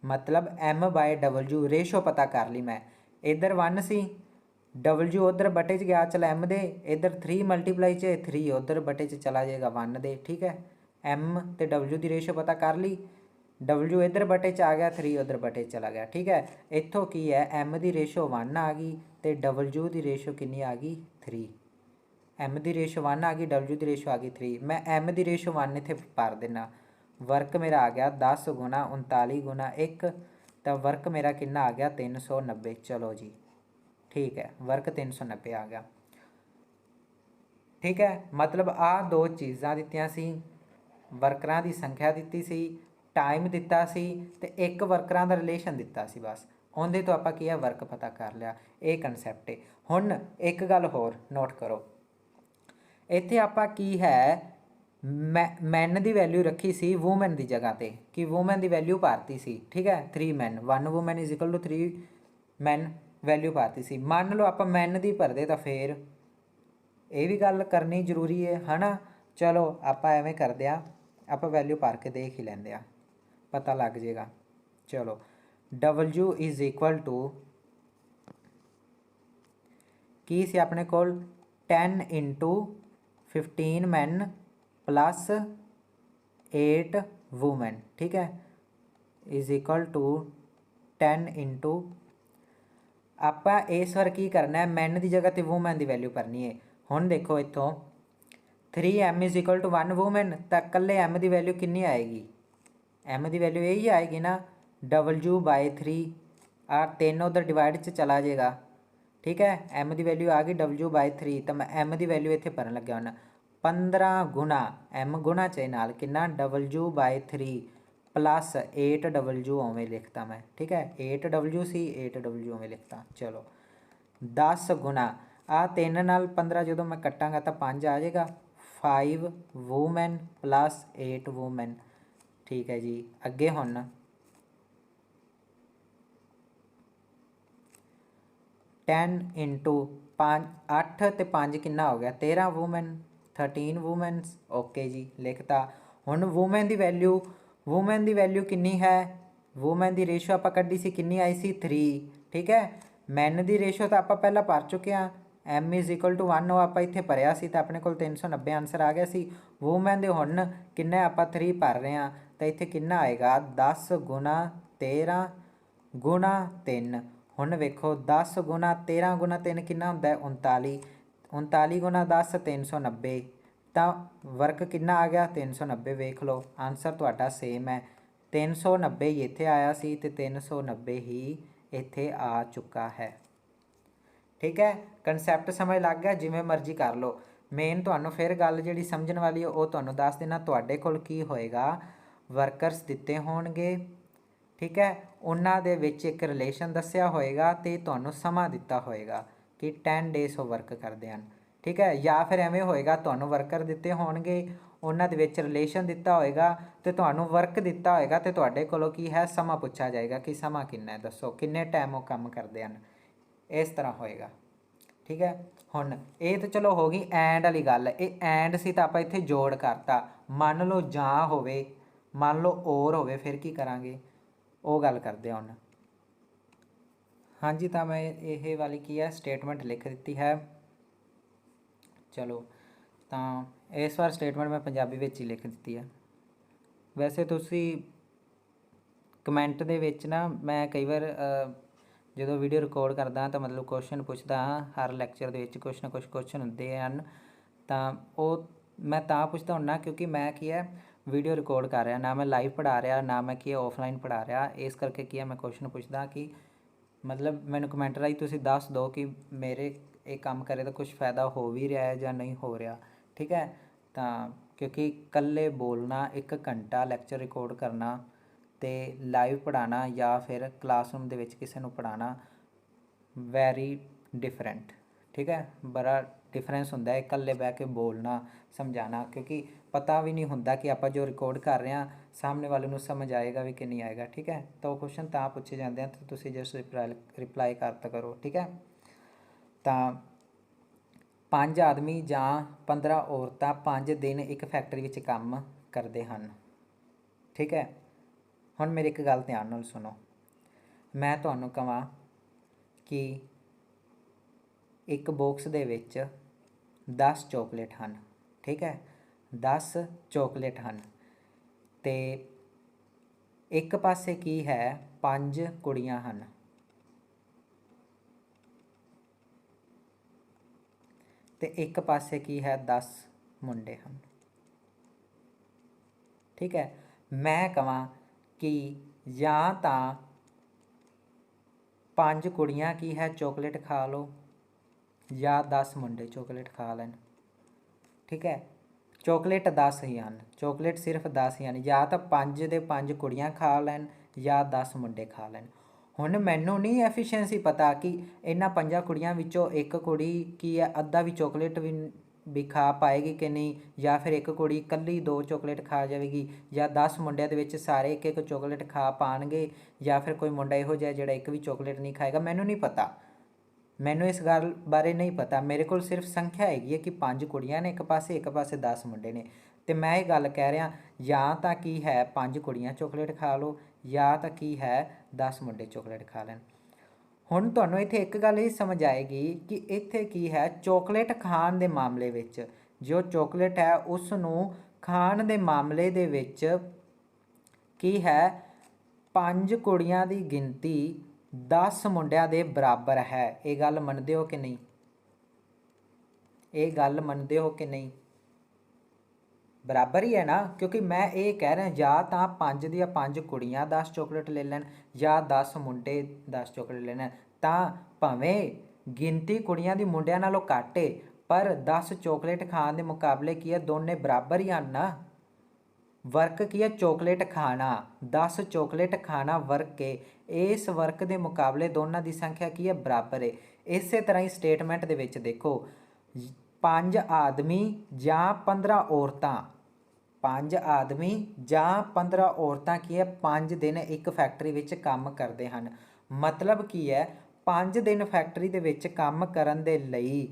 मतलब M/W रेशो पता कर ली मैं। इधर 1 सी, W उधर बटे च गया चल M दे, इधर 3 मल्टीप्लाई च 3 उधर बटे च चला जाएगा 1 दे, ठीक है। M ते W की रेशो पता कर ली, W इधर बटे च आ गया, 3 उधर बटे चला गया, ठीक है। इत्थों की है M की रेशो 1 आ गई तो W की रेशो कितनी आ गई 3। M की रेशो 1 आ गई, W की रेशो आ गई 3। मैं M की रेशो 1 इत्थे भर देना, वर्क मेरा आ गया 10 × 39 × 1, तो वर्क मेरा कितना आ गया 390। चलो जी ठीक है, वर्क 390 आ गया, ठीक है। मतलब आ दो चीज़ां दित्तियां सी, वर्करां दी संख्या दित्ती सी, टाइम दिता सी, ते एक वर्करां दा रिलेशन दिता सी, बस उहदे तो आपां की है वर्क पता कर लिया। ये कंसैप्ट है। हुण एक गल होर नोट करो, इत्थे आपां की है मैन की वैल्यू रखी सी वूमन की जगह पर, कि वूमन की वैल्यू भारती सी, ठीक है। 3 men 1 woman is equal to 3 men value भारती सी। मान लो आप मैन की भरदे तो फिर ये भी गल करनी जरूरी है ना। चलो आप एवें करदे आ, आप वैल्यू भर के देख ही लेंदे आ, पता लग जाएगा। चलो W इज़ इक्वल टू की सी अपने कोल 10 × 15 men + 8 वूमन, ठीक है, इज़ इक्वल टू 10 × आप इस बार की करना है मैन की जगह तो वूमन की वैल्यू भरनी है। हुण देखो इत्थों 3 M is equal to 1 woman, तो कल्ले M की वैल्यू कितनी आएगी, M की वैल्यू यही आएगी ना W/3, और 3 उधर डिवाइड च चला जाएगा, ठीक है। M की वैल्यू आ गई W/3, तो मैं M की वैल्यू इत्थे भरन लग्या हुण 15 गुना M गुना चाहिए नाल कितना W/3 + 8W उवें लिखता मैं, ठीक है। 8W सी 8W उवें लिखता। चलो 10 गुना आ 3 नाल 15 जो मैं कटांगा तो 5 आ जाएगा, 5 वूमन + 8 वूमन, ठीक है जी। अगे हुण 10 इंटू 5 8 ਤੇ 5 ਕਿੰਨਾ ਹੋ ਗਿਆ 13 ਵੂਮਨ 13 ਵੂਮਨਸ ਓਕੇ ਜੀ ਲਿਖਤਾ। ਹੁਣ ਵੂਮਨ ਦੀ ਵੈਲਿਊ ਕਿੰਨੀ ਹੈ ਵੂਮਨ ਦੀ ਰੇਸ਼ੋ ਆਪਾਂ ਕੱਢੀ ਸੀ ਕਿੰਨੀ ਆਈ ਸੀ 3 ਠੀਕ ਹੈ। ਮੈਨ ਦੀ ਰੇਸ਼ੋ ਤਾਂ ਆਪਾਂ ਪਹਿਲਾਂ ਭਰ ਚੁੱਕੇ ਹਾਂ m = 1 ਉਹ ਆਪਾਂ ਇੱਥੇ ਭਰਿਆ ਸੀ ਤਾਂ ਆਪਣੇ ਕੋਲ 390 ਆਨਸਰ ਆ ਗਿਆ ਸੀ। ਵੂਮਨ ਦੇ ਹੁਣ ਕਿੰਨਾ ਆਪਾਂ 3 ਭਰ ਰਹੇ ਹਾਂ ਤਾਂ ਇੱਥੇ ਕਿੰਨਾ ਆਏਗਾ 10 ਗੁਣਾ 13 ਗੁਣਾ 3। ਹੁਣ ਵੇਖੋ 10 ਗੁਣਾ 13 ਗੁਣਾ 3 ਕਿੰਨਾ ਹੁੰਦਾ ਹੈ 39 39 ਗੁਣਾ 10 390 ਤਾਂ ਵਰਕ ਕਿੰਨਾ ਆ ਗਿਆ 390 ਵੇਖ ਲਓ ਆਨਸਰ ਤੁਹਾਡਾ ਸੇਮ ਹੈ 390 ਹੀ ਇੱਥੇ ਆਇਆ ਸੀ ਤੇ 390 ਹੀ ਇੱਥੇ ਆ ਚੁੱਕਾ ਹੈ ਠੀਕ ਹੈ। ਕਨਸੈਪਟ ਸਮਝ ਲੱਗ ਗਿਆ ਜਿਵੇਂ ਮਰਜ਼ੀ ਕਰ ਲਓ। ਮੇਨ ਤੁਹਾਨੂੰ ਫਿਰ ਗੱਲ ਜਿਹੜੀ ਸਮਝਣ ਵਾਲੀ ਹੈ ਉਹ ਤੁਹਾਨੂੰ ਦੱਸ ਦੇਣਾ ਤੁਹਾਡੇ ਕੋਲ ਕੀ ਹੋਏਗਾ ਵਰਕਰਸ ਦਿੱਤੇ ਹੋਣਗੇ ਠੀਕ ਹੈ ਉਹਨਾਂ ਦੇ ਵਿੱਚ ਇੱਕ ਰਿਲੇਸ਼ਨ ਦੱਸਿਆ ਹੋਏਗਾ ਤੇ ਤੁਹਾਨੂੰ ਸਮਾਂ ਦਿੱਤਾ ਹੋਏਗਾ ਕਿ 10 ਡੇਜ਼ ਉਹ ਵਰਕ ਕਰਦੇ ਹਨ ਠੀਕ ਹੈ। ਜਾਂ ਫਿਰ ਐਵੇਂ ਹੋਏਗਾ ਤੁਹਾਨੂੰ ਵਰਕਰ ਦਿੱਤੇ ਹੋਣਗੇ ਉਹਨਾਂ ਦੇ ਵਿੱਚ ਰਿਲੇਸ਼ਨ ਦਿੱਤਾ ਹੋਏਗਾ ਤੇ ਤੁਹਾਨੂੰ ਵਰਕ ਦਿੱਤਾ ਹੋਏਗਾ ਤੇ ਤੁਹਾਡੇ ਕੋਲੋਂ ਕੀ ਹੈ ਸਮਾਂ ਪੁੱਛਿਆ ਜਾਏਗਾ ਕਿ ਸਮਾਂ ਕਿੰਨਾ ਹੈ ਦੱਸੋ ਕਿੰਨੇ ਟਾਈਮ ਉਹ ਕੰਮ ਕਰਦੇ ਹਨ ਇਸ ਤਰ੍ਹਾਂ ਹੋਏਗਾ ਠੀਕ ਹੈ। ਹੁਣ ਇਹ ਤਾਂ ਚਲੋ ਹੋ ਗਈ ਐਂਡ ਵਾਲੀ ਗੱਲ ਇਹ ਐਂਡ ਸੀ ਤਾਂ ਆਪਾਂ ਇੱਥੇ ਜੋੜ ਕਰਤਾ ਮੰਨ ਲਓ ਜਾਂ ਹੋਵੇ ਮੰਨ ਲਓ ਔਰ ਹੋਵੇ ਫਿਰ ਕੀ ਕਰਾਂਗੇ ਉਹ ਗੱਲ ਕਰਦੇ ਹਾਂ ਹੁਣ। ਹਾਂਜੀ ਤਾਂ ਮੈਂ ਇਹ ਵਾਲੀ ਕੀ ਹੈ ਸਟੇਟਮੈਂਟ ਲਿਖ ਦਿੱਤੀ ਹੈ ਚਲੋ ਤਾਂ ਇਸ ਵਾਰ ਸਟੇਟਮੈਂਟ ਮੈਂ ਪੰਜਾਬੀ ਵਿੱਚ ਹੀ ਲਿਖ ਦਿੱਤੀ ਹੈ। ਵੈਸੇ ਤੁਸੀਂ ਕਮੈਂਟ ਦੇ ਵਿੱਚ ਨਾ ਮੈਂ ਕਈ ਵਾਰ ਜਦੋਂ ਵੀਡੀਓ ਰਿਕਾਰਡ ਕਰਦਾ ਤਾਂ ਮਤਲਬ ਕੁਐਸਚਨ ਪੁੱਛਦਾ ਹਾਂ ਹਰ ਲੈਕਚਰ ਦੇ ਵਿੱਚ ਕੁਛ ਨਾ ਕੁਛ ਕੁਐਸਚਨ ਹੁੰਦੇ ਹਨ ਤਾਂ ਉਹ ਮੈਂ ਤਾਂ ਪੁੱਛਦਾ ਹੁੰਦਾ ਕਿਉਂਕਿ ਮੈਂ ਕੀ ਹੈ ਵੀਡੀਓ ਰਿਕਾਰਡ ਕਰ ਰਿਹਾ ਨਾ ਮੈਂ ਲਾਈਵ ਪੜ੍ਹਾ ਰਿਹਾ ਨਾ ਮੈਂ ਕੀ ਆਫਲਾਈਨ ਪੜ੍ਹਾ ਰਿਹਾ ਇਸ ਕਰਕੇ ਕੀ ਹੈ ਮੈਂ ਕੁਐਸਚਨ ਪੁੱਛਦਾ ਕਿ ਮਤਲਬ ਮੈਨੂੰ ਕਮੈਂਟ ਰਾਹੀਂ ਤੁਸੀਂ ਦੱਸ ਦਿਓ ਕਿ ਮੇਰੇ ਇਹ ਕੰਮ ਕਰੇ ਤਾਂ ਕੁਛ ਫਾਇਦਾ ਹੋ ਵੀ ਰਿਹਾ ਹੈ ਜਾਂ ਨਹੀਂ ਹੋ ਰਿਹਾ ਠੀਕ ਹੈ। ਤਾਂ ਕਿਉਂਕਿ ਇਕੱਲੇ ਬੋਲਣਾ 1 ਘੰਟਾ ਲੈਕਚਰ ਰਿਕਾਰਡ ਕਰਨਾ ਤੇ ਲਾਈਵ ਪੜ੍ਹਾਉਣਾ ਜਾਂ ਫਿਰ ਕਲਾਸਰੂਮ ਦੇ ਵਿੱਚ ਕਿਸੇ ਨੂੰ ਪੜ੍ਹਾਉਣਾ ਵੈਰੀ ਡਿਫਰੈਂਟ ਠੀਕ ਹੈ ਬੜਾ ਡਿਫਰੈਂਸ ਹੁੰਦਾ ਹੈ ਇਕੱਲੇ ਬਹਿ ਕੇ ਬੋਲਣਾ ਸਮਝਾਉਣਾ ਕਿਉਂਕਿ ਪਤਾ ਵੀ ਨਹੀਂ ਹੁੰਦਾ ਕਿ ਆਪਾਂ ਜੋ ਰਿਕਾਰਡ ਕਰ ਰਹੇ ਹਾਂ ਸਾਹਮਣੇ ਵਾਲੇ ਨੂੰ ਸਮਝ ਆਏਗਾ ਵੀ ਕਿ ਨਹੀਂ ਆਏਗਾ ਠੀਕ ਹੈ। ਤਾਂ ਉਹ ਕੁਐਸਚਨ ਤਾਂ ਪੁੱਛੇ ਜਾਂਦੇ ਆ ਤਾਂ ਤੁਸੀਂ ਜਸਟ ਰਿਪਲਾਈ ਕਰਤਾ ਕਰੋ ਠੀਕ ਹੈ। ਤਾਂ 5 ਆਦਮੀ ਜਾਂ 15 ਔਰਤਾਂ 5 ਦਿਨ ਇੱਕ ਫੈਕਟਰੀ ਵਿੱਚ ਕੰਮ ਕਰਦੇ ਹਨ ਠੀਕ ਹੈ। ਹੁਣ ਮੇਰੀ ਇੱਕ ਗੱਲ ਧਿਆਨ ਨਾਲ ਸੁਣੋ ਮੈਂ ਤੁਹਾਨੂੰ ਕਹਾਂ ਕਿ ਇੱਕ ਬਾਕਸ ਦੇ ਵਿੱਚ 10 ਚੋਕਲੇਟ ਹਨ ਠੀਕ ਹੈ 10 ਚੋਕਲੇਟ ਹਨ ਤੇ ਇੱਕ ਪਾਸੇ ਕੀ ਹੈ 5 ਕੁੜੀਆਂ ਹਨ ਤੇ ਇੱਕ ਪਾਸੇ ਕੀ ਹੈ 10 ਮੁੰਡੇ ਹਨ ਠੀਕ ਹੈ। ਮੈਂ ਕਹਾਂ ਕਿ ਜਾਂ ਤਾਂ 5 ਕੁੜੀਆਂ ਕੀ ਹੈ ਚੋਕਲੇਟ ਖਾ ਲਓ ਜਾਂ 10 ਮੁੰਡੇ ਚੋਕਲੇਟ ਖਾ ਲੈਣ ਠੀਕ ਹੈ। ਚੋਕਲੇਟ 10 ਹੀ ਹਨ ਚੋਕਲੇਟ ਸਿਰਫ 10 ਹੀ ਹਨ ਜਾਂ ਤਾਂ 5 ਦੇ 5 ਕੁੜੀਆਂ ਖਾ ਲੈਣ ਜਾਂ 10 ਮੁੰਡੇ ਖਾ ਲੈਣ। ਹੁਣ ਮੈਨੂੰ ਨਹੀਂ ਐਫੀਸ਼ੀਐਂਸੀ ਪਤਾ ਕਿ ਇਹਨਾਂ 5 ਕੁੜੀਆਂ ਵਿੱਚੋਂ ਇੱਕ ਕੁੜੀ ਕੀ ਹੈ ਅੱਧਾ ਵੀ ਚੋਕਲੇਟ ਵੀ ਖਾ ਪਾਏਗੀ ਕਿ ਨਹੀਂ ਜਾਂ ਫਿਰ ਇੱਕ ਕੁੜੀ ਇਕੱਲੀ 2 ਚੋਕਲੇਟ ਖਾ ਜਾਵੇਗੀ ਜਾਂ 10 ਮੁੰਡਿਆਂ ਦੇ ਵਿੱਚ ਸਾਰੇ ਇੱਕ ਇੱਕ ਚੋਕਲੇਟ ਖਾ ਪਾਣਗੇ ਜਾਂ ਫਿਰ ਕੋਈ ਮੁੰਡਾ ਇਹੋ ਜਿਹਾ ਜਿਹੜਾ ਇੱਕ ਵੀ ਚੋਕਲੇਟ ਨਹੀਂ ਖਾਏਗਾ ਮੈਨੂੰ ਨਹੀਂ ਪਤਾ ਮੈਨੂੰ ਇਸ ਗੱਲ ਬਾਰੇ ਨਹੀਂ ਪਤਾ ਮੇਰੇ ਕੋਲ ਸਿਰਫ ਸੰਖਿਆ ਹੈਗੀ ਹੈ ਕਿ 5 ਕੁੜੀਆਂ ਨੇ ਇੱਕ ਪਾਸੇ 10 ਮੁੰਡੇ ਨੇ ਤੇ ਮੈਂ ਇਹ ਗੱਲ ਕਹਿ ਰਿਹਾ ਜਾਂ ਤਾਂ ਕੀ ਹੈ 5 ਕੁੜੀਆਂ ਚੋਕਲੇਟ ਖਾ ਲਓ ਜਾਂ ਤਾਂ ਕੀ ਹੈ 10 ਮੁੰਡੇ ਚੋਕਲੇਟ ਖਾ ਲੈਣ। ਹੁਣ ਤੁਹਾਨੂੰ ਇੱਥੇ ਇੱਕ ਗੱਲ ਹੀ ਸਮਝ ਆਏਗੀ ਕਿ ਇੱਥੇ ਕੀ ਹੈ ਚੋਕਲੇਟ ਖਾਣ ਦੇ ਮਾਮਲੇ ਵਿੱਚ ਜੋ ਚੋਕਲੇਟ ਹੈ ਉਸ ਨੂੰ ਖਾਣ ਦੇ ਮਾਮਲੇ ਦੇ ਵਿੱਚ ਕੀ ਹੈ 5 ਕੁੜੀਆਂ ਦੀ ਗਿਣਤੀ 10 ਮੁੰਡਿਆਂ ਦੇ ਬਰਾਬਰ ਹੈ ਇਹ ਗੱਲ ਮੰਨਦੇ ਹੋ ਕਿ ਨਹੀਂ ਇਹ ਗੱਲ ਮੰਨਦੇ ਹੋ ਕਿ ਨਹੀਂ ਬਰਾਬਰ ਹੀ ਹੈ ਨਾ ਕਿਉਂਕਿ ਮੈਂ ਇਹ ਕਹਿ ਰਿਹਾ ਜਾਂ ਤਾਂ 5 ਦੀਆਂ 5 ਕੁੜੀਆਂ 10 ਚੋਕਲੇਟ ਲੈ ਲੈਣ ਜਾਂ 10 ਮੁੰਡੇ 10 ਚੋਕਲੇਟ ਲੈ ਲੈਣ ਤਾਂ ਭਾਵੇਂ ਗਿਣਤੀ ਕੁੜੀਆਂ ਦੀ ਮੁੰਡਿਆਂ ਨਾਲੋਂ ਘੱਟ ਹੈ ਪਰ 10 ਚੋਕਲੇਟ ਖਾਣ ਦੇ ਮੁਕਾਬਲੇ ਕੀ ਹੈ ਦੋਨੇ ਬਰਾਬਰ ਹੀ ਹਨ ਨਾ ਵਰਕ ਕੀ ਹੈ ਚੋਕਲੇਟ ਖਾਣਾ 10 ਚੋਕਲੇਟ ਖਾਣਾ ਵਰਕ ਹੈ ਇਸ ਵਰਕ ਦੇ ਮੁਕਾਬਲੇ ਦੋਨਾਂ ਦੀ ਸੰਖਿਆ ਕੀ ਹੈ ਬਰਾਬਰ ਹੈ। ਇਸੇ ਤਰ੍ਹਾਂ ਹੀ ਸਟੇਟਮੈਂਟ ਦੇ ਵਿੱਚ ਦੇਖੋ 5 ਆਦਮੀ ਜਾਂ 15 ਔਰਤਾਂ 5 ਆਦਮੀ ਜਾਂ 15 ਔਰਤਾਂ ਕੀ ਹੈ 5 ਦਿਨ ਇੱਕ ਫੈਕਟਰੀ ਵਿੱਚ ਕੰਮ ਕਰਦੇ ਹਨ ਮਤਲਬ ਕੀ ਹੈ 5 ਦਿਨ ਫੈਕਟਰੀ ਦੇ ਵਿੱਚ ਕੰਮ ਕਰਨ ਦੇ ਲਈ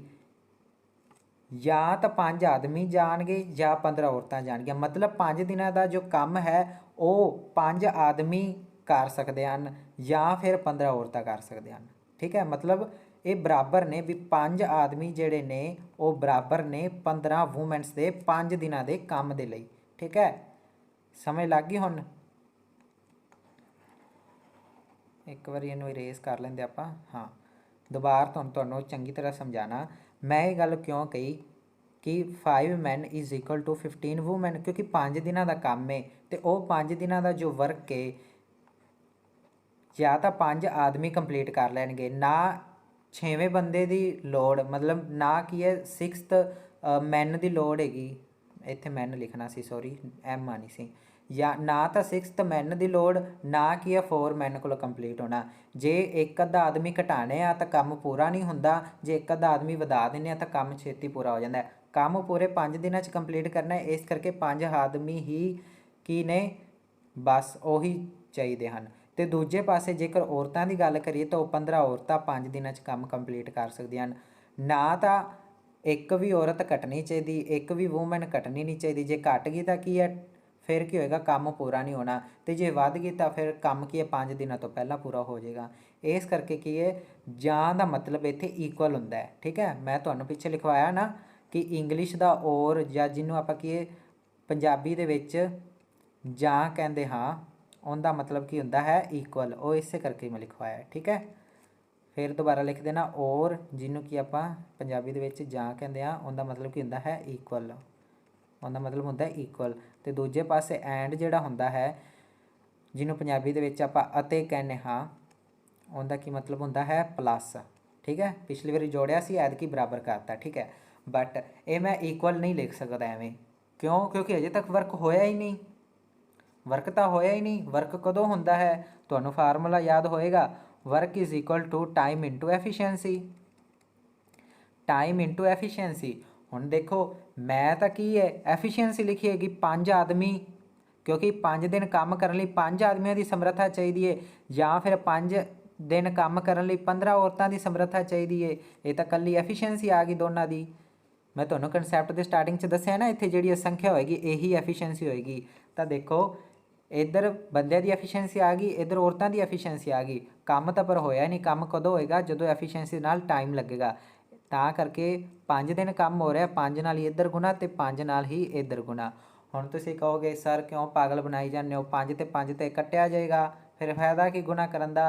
ਜਾਂ ਤਾਂ 5 ਆਦਮੀ ਜਾਣਗੇ ਜਾਂ 15 ਔਰਤਾਂ ਜਾਣਗੀਆਂ। ਮਤਲਬ 5 ਦਿਨਾਂ ਦਾ ਜੋ ਕੰਮ ਹੈ ਉਹ 5 ਆਦਮੀ ਕਰ ਸਕਦੇ ਹਨ ਜਾਂ ਫਿਰ 15 ਔਰਤਾਂ ਕਰ ਸਕਦੇ ਹਨ। ਠੀਕ ਹੈ, ਮਤਲਬ ਇਹ ਬਰਾਬਰ ਨੇ ਵੀ 5 ਆਦਮੀ ਜਿਹੜੇ ਨੇ ਉਹ ਬਰਾਬਰ ਨੇ 15 ਵੂਮੈਨਸ ਦੇ 5 ਦਿਨਾਂ ਦੇ ਕੰਮ ਦੇ ਲਈ। ਠੀਕ ਹੈ, ਸਮਝ ਲੱਗ ਗਈ ਹੁਣ? ਇੱਕ ਵਾਰੀ ਇਹਨੂੰ ਇਰੇਜ਼ ਕਰ ਲੈਂਦੇ ਆਪਾਂ। ਹਾਂ, ਦੁਬਾਰਾ ਤੁਹਾਨੂੰ ਚੰਗੀ ਤਰ੍ਹਾਂ ਸਮਝਾਣਾ। ਮੈਂ ਇਹ ਗੱਲ ਕਿਉਂ ਕਹੀ ਕਿ 5 man is equal to 15 woman, ਕਿਉਂਕਿ 5 ਦਿਨਾਂ ਦਾ ਕੰਮ ਹੈ ਅਤੇ ਉਹ 5 ਦਿਨਾਂ ਦਾ ਜੋ ਵਰਕ ਹੈ ਜਾਂ ਤਾਂ 5 ਆਦਮੀ ਕੰਪਲੀਟ ਕਰ ਲੈਣਗੇ, ਨਾ 6ਵੇਂ ਬੰਦੇ ਦੀ ਲੋੜ, ਮਤਲਬ ਨਾ ਕੀ ਹੈ 6th ਮੈਨ ਦੀ ਲੋੜ ਹੈਗੀ। ਇੱਥੇ ਮੈਨ ਲਿਖਣਾ ਸੀ, ਸੌਰੀ ਐਮ ਆਣੀ ਸੀ। ਜਾਂ ਨਾ ਤਾਂ 6th ਮੈਨ ਦੀ ਲੋੜ, ਨਾ ਕੀ ਹੈ 4 ਮੈਨ ਕੋਲ ਕੰਪਲੀਟ ਹੋਣਾ। ਜੇ ਇੱਕ ਅੱਧਾ ਆਦਮੀ ਘਟਾਣੇ ਆ ਤਾਂ ਕੰਮ ਪੂਰਾ ਨਹੀਂ ਹੁੰਦਾ, ਜੇ ਇੱਕ ਅੱਧਾ ਆਦਮੀ ਵਧਾ ਦਿੰਦੇ ਆ ਤਾਂ ਕੰਮ ਛੇਤੀ ਪੂਰਾ ਹੋ ਜਾਂਦਾ। ਕੰਮ ਪੂਰੇ 5 ਦਿਨਾਂ 'ਚ ਕੰਪਲੀਟ ਕਰਨਾ, ਇਸ ਕਰਕੇ 5 ਆਦਮੀ ਹੀ ਕੀ ਨੇ, ਬਸ ਉਹੀ ਚਾਹੀਦੇ ਹਨ। ਅਤੇ ਦੂਜੇ ਪਾਸੇ ਜੇਕਰ ਔਰਤਾਂ ਦੀ ਗੱਲ ਕਰੀਏ ਤਾਂ ਉਹ 15 ਔਰਤਾਂ 5 ਦਿਨਾਂ 'ਚ ਕੰਮ ਕੰਪਲੀਟ ਕਰ ਸਕਦੀਆਂ ਹਨ। ਨਾ ਤਾਂ ਇੱਕ ਵੀ ਔਰਤ ਘਟਣੀ ਚਾਹੀਦੀ, ਇੱਕ ਵੀ ਵੂਮੈਨ ਘਟਣੀ ਨਹੀਂ ਚਾਹੀਦੀ। ਜੇ ਘਟ ਗਈ ਤਾਂ ਕੀ ਹੈ, ਫਿਰ ਕੀ ਹੋਏਗਾ, ਕੰਮ ਪੂਰਾ ਨਹੀਂ ਹੋਣਾ। ਅਤੇ ਜੇ ਵੱਧ ਗਈ ਤਾਂ ਫਿਰ ਕੰਮ ਕੀ ਹੈ 5 ਦਿਨਾਂ ਤੋਂ ਪਹਿਲਾਂ ਪੂਰਾ ਹੋ ਜਾਏਗਾ। ਇਸ ਕਰਕੇ ਕੀ ਹੈ, ਜਾਂ ਦਾ ਮਤਲਬ ਇੱਥੇ ਇਕੁਅਲ ਹੁੰਦਾ ਹੈ। ਠੀਕ ਹੈ, ਮੈਂ ਤੁਹਾਨੂੰ ਪਿੱਛੇ ਲਿਖਵਾਇਆ ਨਾ ਕਿ ਇੰਗਲਿਸ਼ ਦਾ ਔਰ, ਜਾਂ ਜਿਹਨੂੰ ਆਪਾਂ ਕੀ ਹੈ ਪੰਜਾਬੀ ਦੇ ਵਿੱਚ ਜਾਂ ਕਹਿੰਦੇ ਹਾਂ, ਉਹਦਾ ਮਤਲਬ ਕੀ ਹੁੰਦਾ ਹੈ ਇਕੁਅਲ, ਉਹ ਇਸੇ ਕਰਕੇ ਮੈਂ ਲਿਖਵਾਇਆ। ਠੀਕ ਹੈ, ਫਿਰ ਦੁਬਾਰਾ ਲਿਖ ਦੇਣਾ ਔਰ, ਜਿਹਨੂੰ ਕਿ ਆਪਾਂ ਪੰਜਾਬੀ ਦੇ ਵਿੱਚ ਜਾਂ ਕਹਿੰਦੇ ਹਾਂ, ਉਹਦਾ ਮਤਲਬ ਕੀ ਹੁੰਦਾ ਹੈ ਇਕੁਅਲ, ਉਹਦਾ ਮਤਲਬ ਹੁੰਦਾ ਇਕੁਅਲ। ਅਤੇ ਦੂਜੇ ਪਾਸੇ ਐਂਡ ਜਿਹੜਾ ਹੁੰਦਾ ਹੈ, ਜਿਹਨੂੰ ਪੰਜਾਬੀ ਦੇ ਵਿੱਚ ਆਪਾਂ ਅਤੇ ਕਹਿੰਦੇ ਹਾਂ, ਉਹਦਾ ਕੀ ਮਤਲਬ ਹੁੰਦਾ ਹੈ ਪਲੱਸ। ਠੀਕ ਹੈ, ਪਿਛਲੀ ਵਾਰੀ ਜੋੜਿਆ ਸੀ, ਐਤਕੀ ਬਰਾਬਰ ਕਰਤਾ। ਠੀਕ ਹੈ, ਬਟ ਇਹ ਮੈਂ ਇਕੁਅਲ ਨਹੀਂ ਲਿਖ ਸਕਦਾ ਐਵੇਂ, ਕਿਉਂ? ਕਿਉਂਕਿ ਅਜੇ ਤੱਕ ਵਰਕ ਹੋਇਆ ਹੀ ਨਹੀਂ, ਵਰਕ ਤਾਂ ਹੋਇਆ ਹੀ ਨਹੀਂ। ਵਰਕ ਕਦੋਂ ਹੁੰਦਾ ਹੈ? ਤੁਹਾਨੂੰ ਫਾਰਮੂਲਾ ਯਾਦ ਹੋਏਗਾ, work is equal to time into efficiency, time into efficiency. ਹੁਣ ਦੇਖੋ, ਮੈਂ ਤਾਂ ਕੀ ਹੈ ਐਫੀਸ਼ੀਐਂਸੀ ਲਿਖੀ ਹੈਗੀ 5 ਆਦਮੀ, ਕਿਉਂਕਿ 5 ਦਿਨ ਕੰਮ ਕਰਨ ਲਈ 5 ਆਦਮੀਆਂ ਦੀ ਸਮਰੱਥਾ ਚਾਹੀਦੀ ਹੈ, ਜਾਂ ਫਿਰ 5 ਦਿਨ ਕੰਮ ਕਰਨ ਲਈ 15 ਔਰਤਾਂ ਦੀ ਸਮਰੱਥਾ ਚਾਹੀਦੀ ਹੈ। ਇਹ ਤਾਂ ਇਕੱਲੀ ਐਫੀਸ਼ੀਐਂਸੀ ਆ ਗਈ ਦੋਨਾਂ ਦੀ। ਮੈਂ ਤੁਹਾਨੂੰ ਕਨਸੈਪਟ ਦੇ ਸਟਾਰਟਿੰਗ 'ਚ ਦੱਸਿਆ ਨਾ, ਇੱਥੇ ਜਿਹੜੀ ਸੰਖਿਆ ਹੋਏਗੀ ਇਹੀ ਐਫੀਸ਼ੀਐਂਸੀ ਹੋਏਗੀ। ਤਾਂ ਦੇਖੋ, ਇੱਧਰ ਬੰਦਿਆਂ ਦੀ ਐਫੀਸ਼ੀਐਂਸੀ ਆ ਗਈ, ਇੱਧਰ ਔਰਤਾਂ ਦੀ ਐਫੀਸ਼ੀਐਂਸੀ ਆ ਗਈ। ਕੰਮ ਤਾਂ ਪਰ ਹੋਇਆ ਨਹੀਂ। ਕੰਮ ਕਦੋਂ ਹੋਏਗਾ? ਜਦੋਂ ਐਫੀਸ਼ੀਐਂਸੀ ਨਾਲ ਟਾਈਮ ਲੱਗੇਗਾ। ਤਾਂ ਕਰਕੇ 5 ਦਿਨ ਕੰਮ ਹੋ ਰਿਹਾ, 5 ਨਾਲ ਹੀ ਇੱਧਰ ਗੁਣਾ ਅਤੇ 5 ਨਾਲ ਹੀ ਇੱਧਰ ਗੁਣਾ। ਹੁਣ ਤੁਸੀਂ ਕਹੋਗੇ ਸਰ ਕਿਉਂ ਪਾਗਲ ਬਣਾਈ ਜਾਂਦੇ ਹੋ, 5 ਤੇ 5 ਤੇ ਕੱਟਿਆ ਜਾਏਗਾ, ਫਿਰ ਫਾਇਦਾ ਕੀ ਗੁਣਾ ਕਰਨ ਦਾ?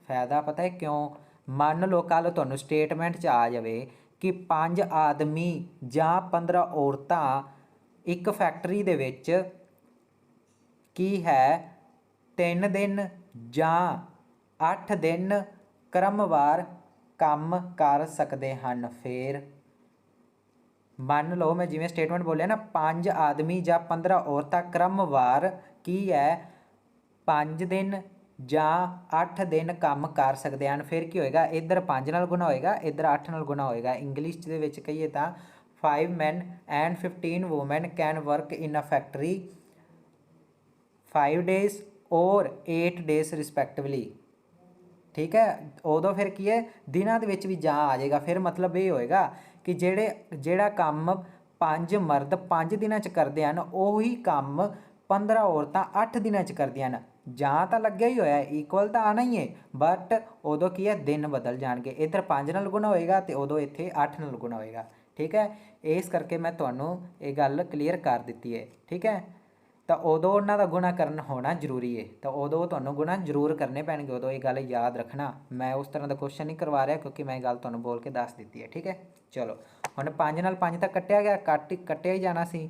ਫਾਇਦਾ ਪਤਾ ਹੈ ਕਿਉਂ? ਮੰਨ ਲਓ ਕੱਲ੍ਹ ਤੁਹਾਨੂੰ ਸਟੇਟਮੈਂਟ 'ਚ ਆ ਜਾਵੇ ਕਿ 5 ਆਦਮੀ ਜਾਂ 15 ਔਰਤਾਂ ਇੱਕ ਫੈਕਟਰੀ ਦੇ ਵਿੱਚ ਕੀ ਹੈ 3 ਦਿਨ ਜਾਂ 8 ਦਿਨ ਕ੍ਰਮਵਾਰ ਕੰਮ ਕਰ ਸਕਦੇ ਹਨ। ਫਿਰ ਮੰਨ ਲਓ ਮੈਂ ਜਿਵੇਂ ਸਟੇਟਮੈਂਟ ਬੋਲਿਆ ਨਾ, 5 ਆਦਮੀ ਜਾਂ 15 ਔਰਤਾਂ ਕ੍ਰਮਵਾਰ ਕੀ ਹੈ 5 ਦਿਨ ਜਾਂ 8 ਦਿਨ ਕੰਮ ਕਰ ਸਕਦੇ ਹਨ। ਫਿਰ ਕੀ ਹੋਏਗਾ, ਇੱਧਰ 5 ਨਾਲ ਗੁਣਾ ਹੋਏਗਾ, ਇੱਧਰ 8 ਨਾਲ ਗੁਣਾ ਹੋਏਗਾ। ਇੰਗਲਿਸ਼ ਦੇ ਵਿੱਚ ਕਹੀਏ ਤਾਂ 5 men and 15 women can work in a factory 5 days or 8 days respectively। ਠੀਕ ਹੈ, ਉਦੋਂ ਫਿਰ ਕੀ ਹੈ ਦਿਨਾਂ ਦੇ ਵਿੱਚ ਵੀ ਜਾਂ ਆ ਜਾਏਗਾ। ਫਿਰ ਮਤਲਬ ਇਹ ਹੋਏਗਾ ਕਿ ਜਿਹੜਾ ਕੰਮ 5 ਮਰਦ 5 ਦਿਨਾਂ 'ਚ ਕਰਦੇ ਹਨ, ਉਹੀ ਕੰਮ 15 ਔਰਤਾਂ 8 ਦਿਨਾਂ 'ਚ ਕਰਦੀਆਂ ਹਨ। ਜਾਂ ਤਾਂ ਲੱਗਿਆ ਹੀ ਹੋਇਆ, ਇਕੁਅਲ ਤਾਂ ਆਉਣਾ ਹੀ ਹੈ, ਬਟ ਉਦੋਂ ਕੀ ਹੈ ਦਿਨ ਬਦਲ ਜਾਣਗੇ। ਇੱਧਰ 5 ਨਾਲ ਗੁਣਾ ਹੋਏਗਾ ਅਤੇ ਉਦੋਂ ਇੱਥੇ 8 ਨਾਲ ਗੁਣਾ ਹੋਏਗਾ। ਠੀਕ ਹੈ, ਇਸ ਕਰਕੇ ਮੈਂ ਤੁਹਾਨੂੰ ਇਹ ਗੱਲ ਕਲੀਅਰ ਕਰ ਦਿੱਤੀ ਹੈ। ਠੀਕ ਹੈ, ਤਾਂ ਉਦੋਂ ਉਹਨਾਂ ਦਾ ਗੁਣਾ ਕਰਨ ਹੋਣਾ ਜ਼ਰੂਰੀ ਹੈ, ਤਾਂ ਉਦੋਂ ਤੁਹਾਨੂੰ ਗੁਣਾ ਜ਼ਰੂਰ ਕਰਨੇ ਪੈਣਗੇ। ਉਦੋਂ ਇਹ ਗੱਲ ਯਾਦ ਰੱਖਣਾ। ਮੈਂ ਉਸ ਤਰ੍ਹਾਂ ਦਾ ਕੁਐਸਚਨ ਨਹੀਂ ਕਰਵਾ ਰਿਹਾ, ਕਿਉਂਕਿ ਮੈਂ ਇਹ ਗੱਲ ਤੁਹਾਨੂੰ ਬੋਲ ਕੇ ਦੱਸ ਦਿੱਤੀ ਹੈ। ਠੀਕ ਹੈ, ਚਲੋ ਹੁਣ 5 ਨਾਲ 5 ਤਾਂ ਕੱਟਿਆ ਗਿਆ, ਕੱਟਿਆ ਹੀ ਜਾਣਾ ਸੀ,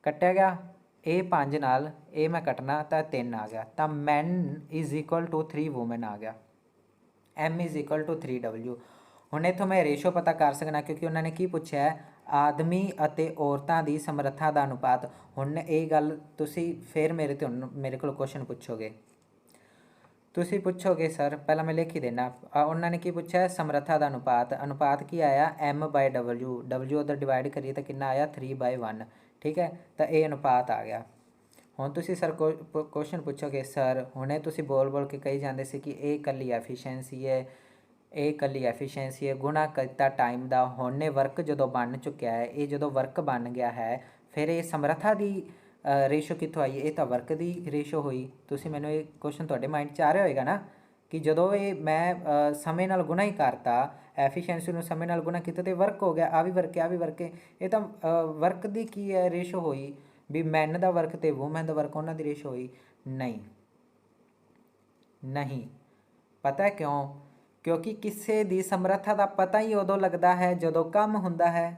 ਕੱਟਿਆ ਗਿਆ। ਇਹ 5 ਨਾਲ ਇਹ ਮੈਂ ਕੱਟਣਾ ਤਾਂ 3 ਆ ਗਿਆ, ਤਾਂ man is equal to 3 woman ਆ ਗਿਆ। M is equal to 3W। ਹੁਣ ਇੱਥੋਂ ਮੈਂ ਰੇਸ਼ੋ ਪਤਾ ਕਰ ਸਕਣਾ, ਕਿਉਂਕਿ ਉਹਨਾਂ ਨੇ ਕੀ ਪੁੱਛਿਆ, ਆਦਮੀ ਅਤੇ ਔਰਤਾਂ ਦੀ ਸਮਰੱਥਾ ਦਾ ਅਨੁਪਾਤ। ਹੁਣ ਇਹ ਗੱਲ ਤੁਸੀਂ ਫਿਰ ਮੇਰੇ ਕੋਲ ਕੁਐਸਚਨ ਪੁੱਛੋਗੇ, ਤੁਸੀਂ ਪੁੱਛੋਗੇ ਸਰ ਪਹਿਲਾਂ ਮੈਂ ਲਿਖ ਹੀ ਦੇਣਾ। ਉਹਨਾਂ ਨੇ ਕੀ ਪੁੱਛਿਆ, ਸਮਰੱਥਾ ਦਾ ਅਨੁਪਾਤ। ਅਨੁਪਾਤ ਕੀ ਆਇਆ M/W, W ਉੱਧਰ ਡਿਵਾਈਡ ਕਰੀਏ ਤਾਂ ਕਿੰਨਾ ਆਇਆ 3/1। ਠੀਕ ਹੈ, ਤਾਂ ਇਹ ਅਨੁਪਾਤ ਆ ਗਿਆ। ਹੁਣ ਤੁਸੀਂ ਸਰ ਕੁਐਸਚਨ ਪੁੱਛੋਗੇ, ਸਰ ਹੁਣੇ ਤੁਸੀਂ ਬੋਲ ਕੇ ਕਹੀ ਜਾਂਦੇ ਸੀ ਕਿ ਇਹ ਇਕੱਲੀ ਐਫੀਸ਼ੀਐਂਸੀ ਹੈ, ਇਹ ਇਕੱਲੀ ਐਫੀਸ਼ੀਐਂਸੀ ਹੈ, ਗੁਣਾ ਕੀਤਾ ਟਾਈਮ ਦਾ। ਹੁਣ ਨੇ ਵਰਕ ਜਦੋਂ ਬਣ ਚੁੱਕਿਆ ਹੈ, ਇਹ ਜਦੋਂ ਵਰਕ ਬਣ ਗਿਆ ਹੈ, ਫਿਰ ਇਹ ਸਮਰੱਥਾ ਦੀ ਰੇਸ਼ੋ ਕਿੱਥੋਂ ਆਈ? ਇਹ ਤਾਂ ਵਰਕ ਦੀ ਰੇਸ਼ੋ ਹੋਈ। ਤੁਸੀਂ ਮੈਨੂੰ ਇਹ ਕੁਐਸਚਨ ਤੁਹਾਡੇ ਮਾਈਂਡ 'ਚ ਆ ਰਿਹਾ ਹੋਏਗਾ ਨਾ ਕਿ ਜਦੋਂ ਇਹ ਮੈਂ ਸਮੇਂ ਨਾਲ ਗੁਣਾ ਹੀ ਕਰਤਾ, ਐਫੀਸ਼ੀਐਂਸੀ ਨੂੰ ਸਮੇਂ ਨਾਲ ਗੁਣਾ ਕੀਤਾ ਤੇ ਵਰਕ ਹੋ ਗਿਆ। ਆ ਵੀ ਵਰਕ ਹੈ, ਆ ਵੀ ਵਰਕ ਹੈ। ਇਹ ਤਾਂ ਵਰਕ ਦੀ ਕੀ ਹੈ ਰੇਸ਼ੋ ਹੋਈ ਵੀ ਮੈਨ ਦਾ ਵਰਕ ਤੇ ਵੂਮੈਨ ਦਾ ਵਰਕ, ਉਹਨਾਂ ਦੀ ਰੇਸ਼ੋ ਹੋਈ। ਨਹੀਂ ਨਹੀਂ, ਪਤਾ ਕਿਉਂ? ਕਿਉਂਕਿ ਕਿਸੇ ਦੀ ਸਮਰੱਥਾ ਦਾ ਪਤਾ ਹੀ ਉਦੋਂ ਲੱਗਦਾ ਹੈ ਜਦੋਂ ਕੰਮ ਹੁੰਦਾ ਹੈ।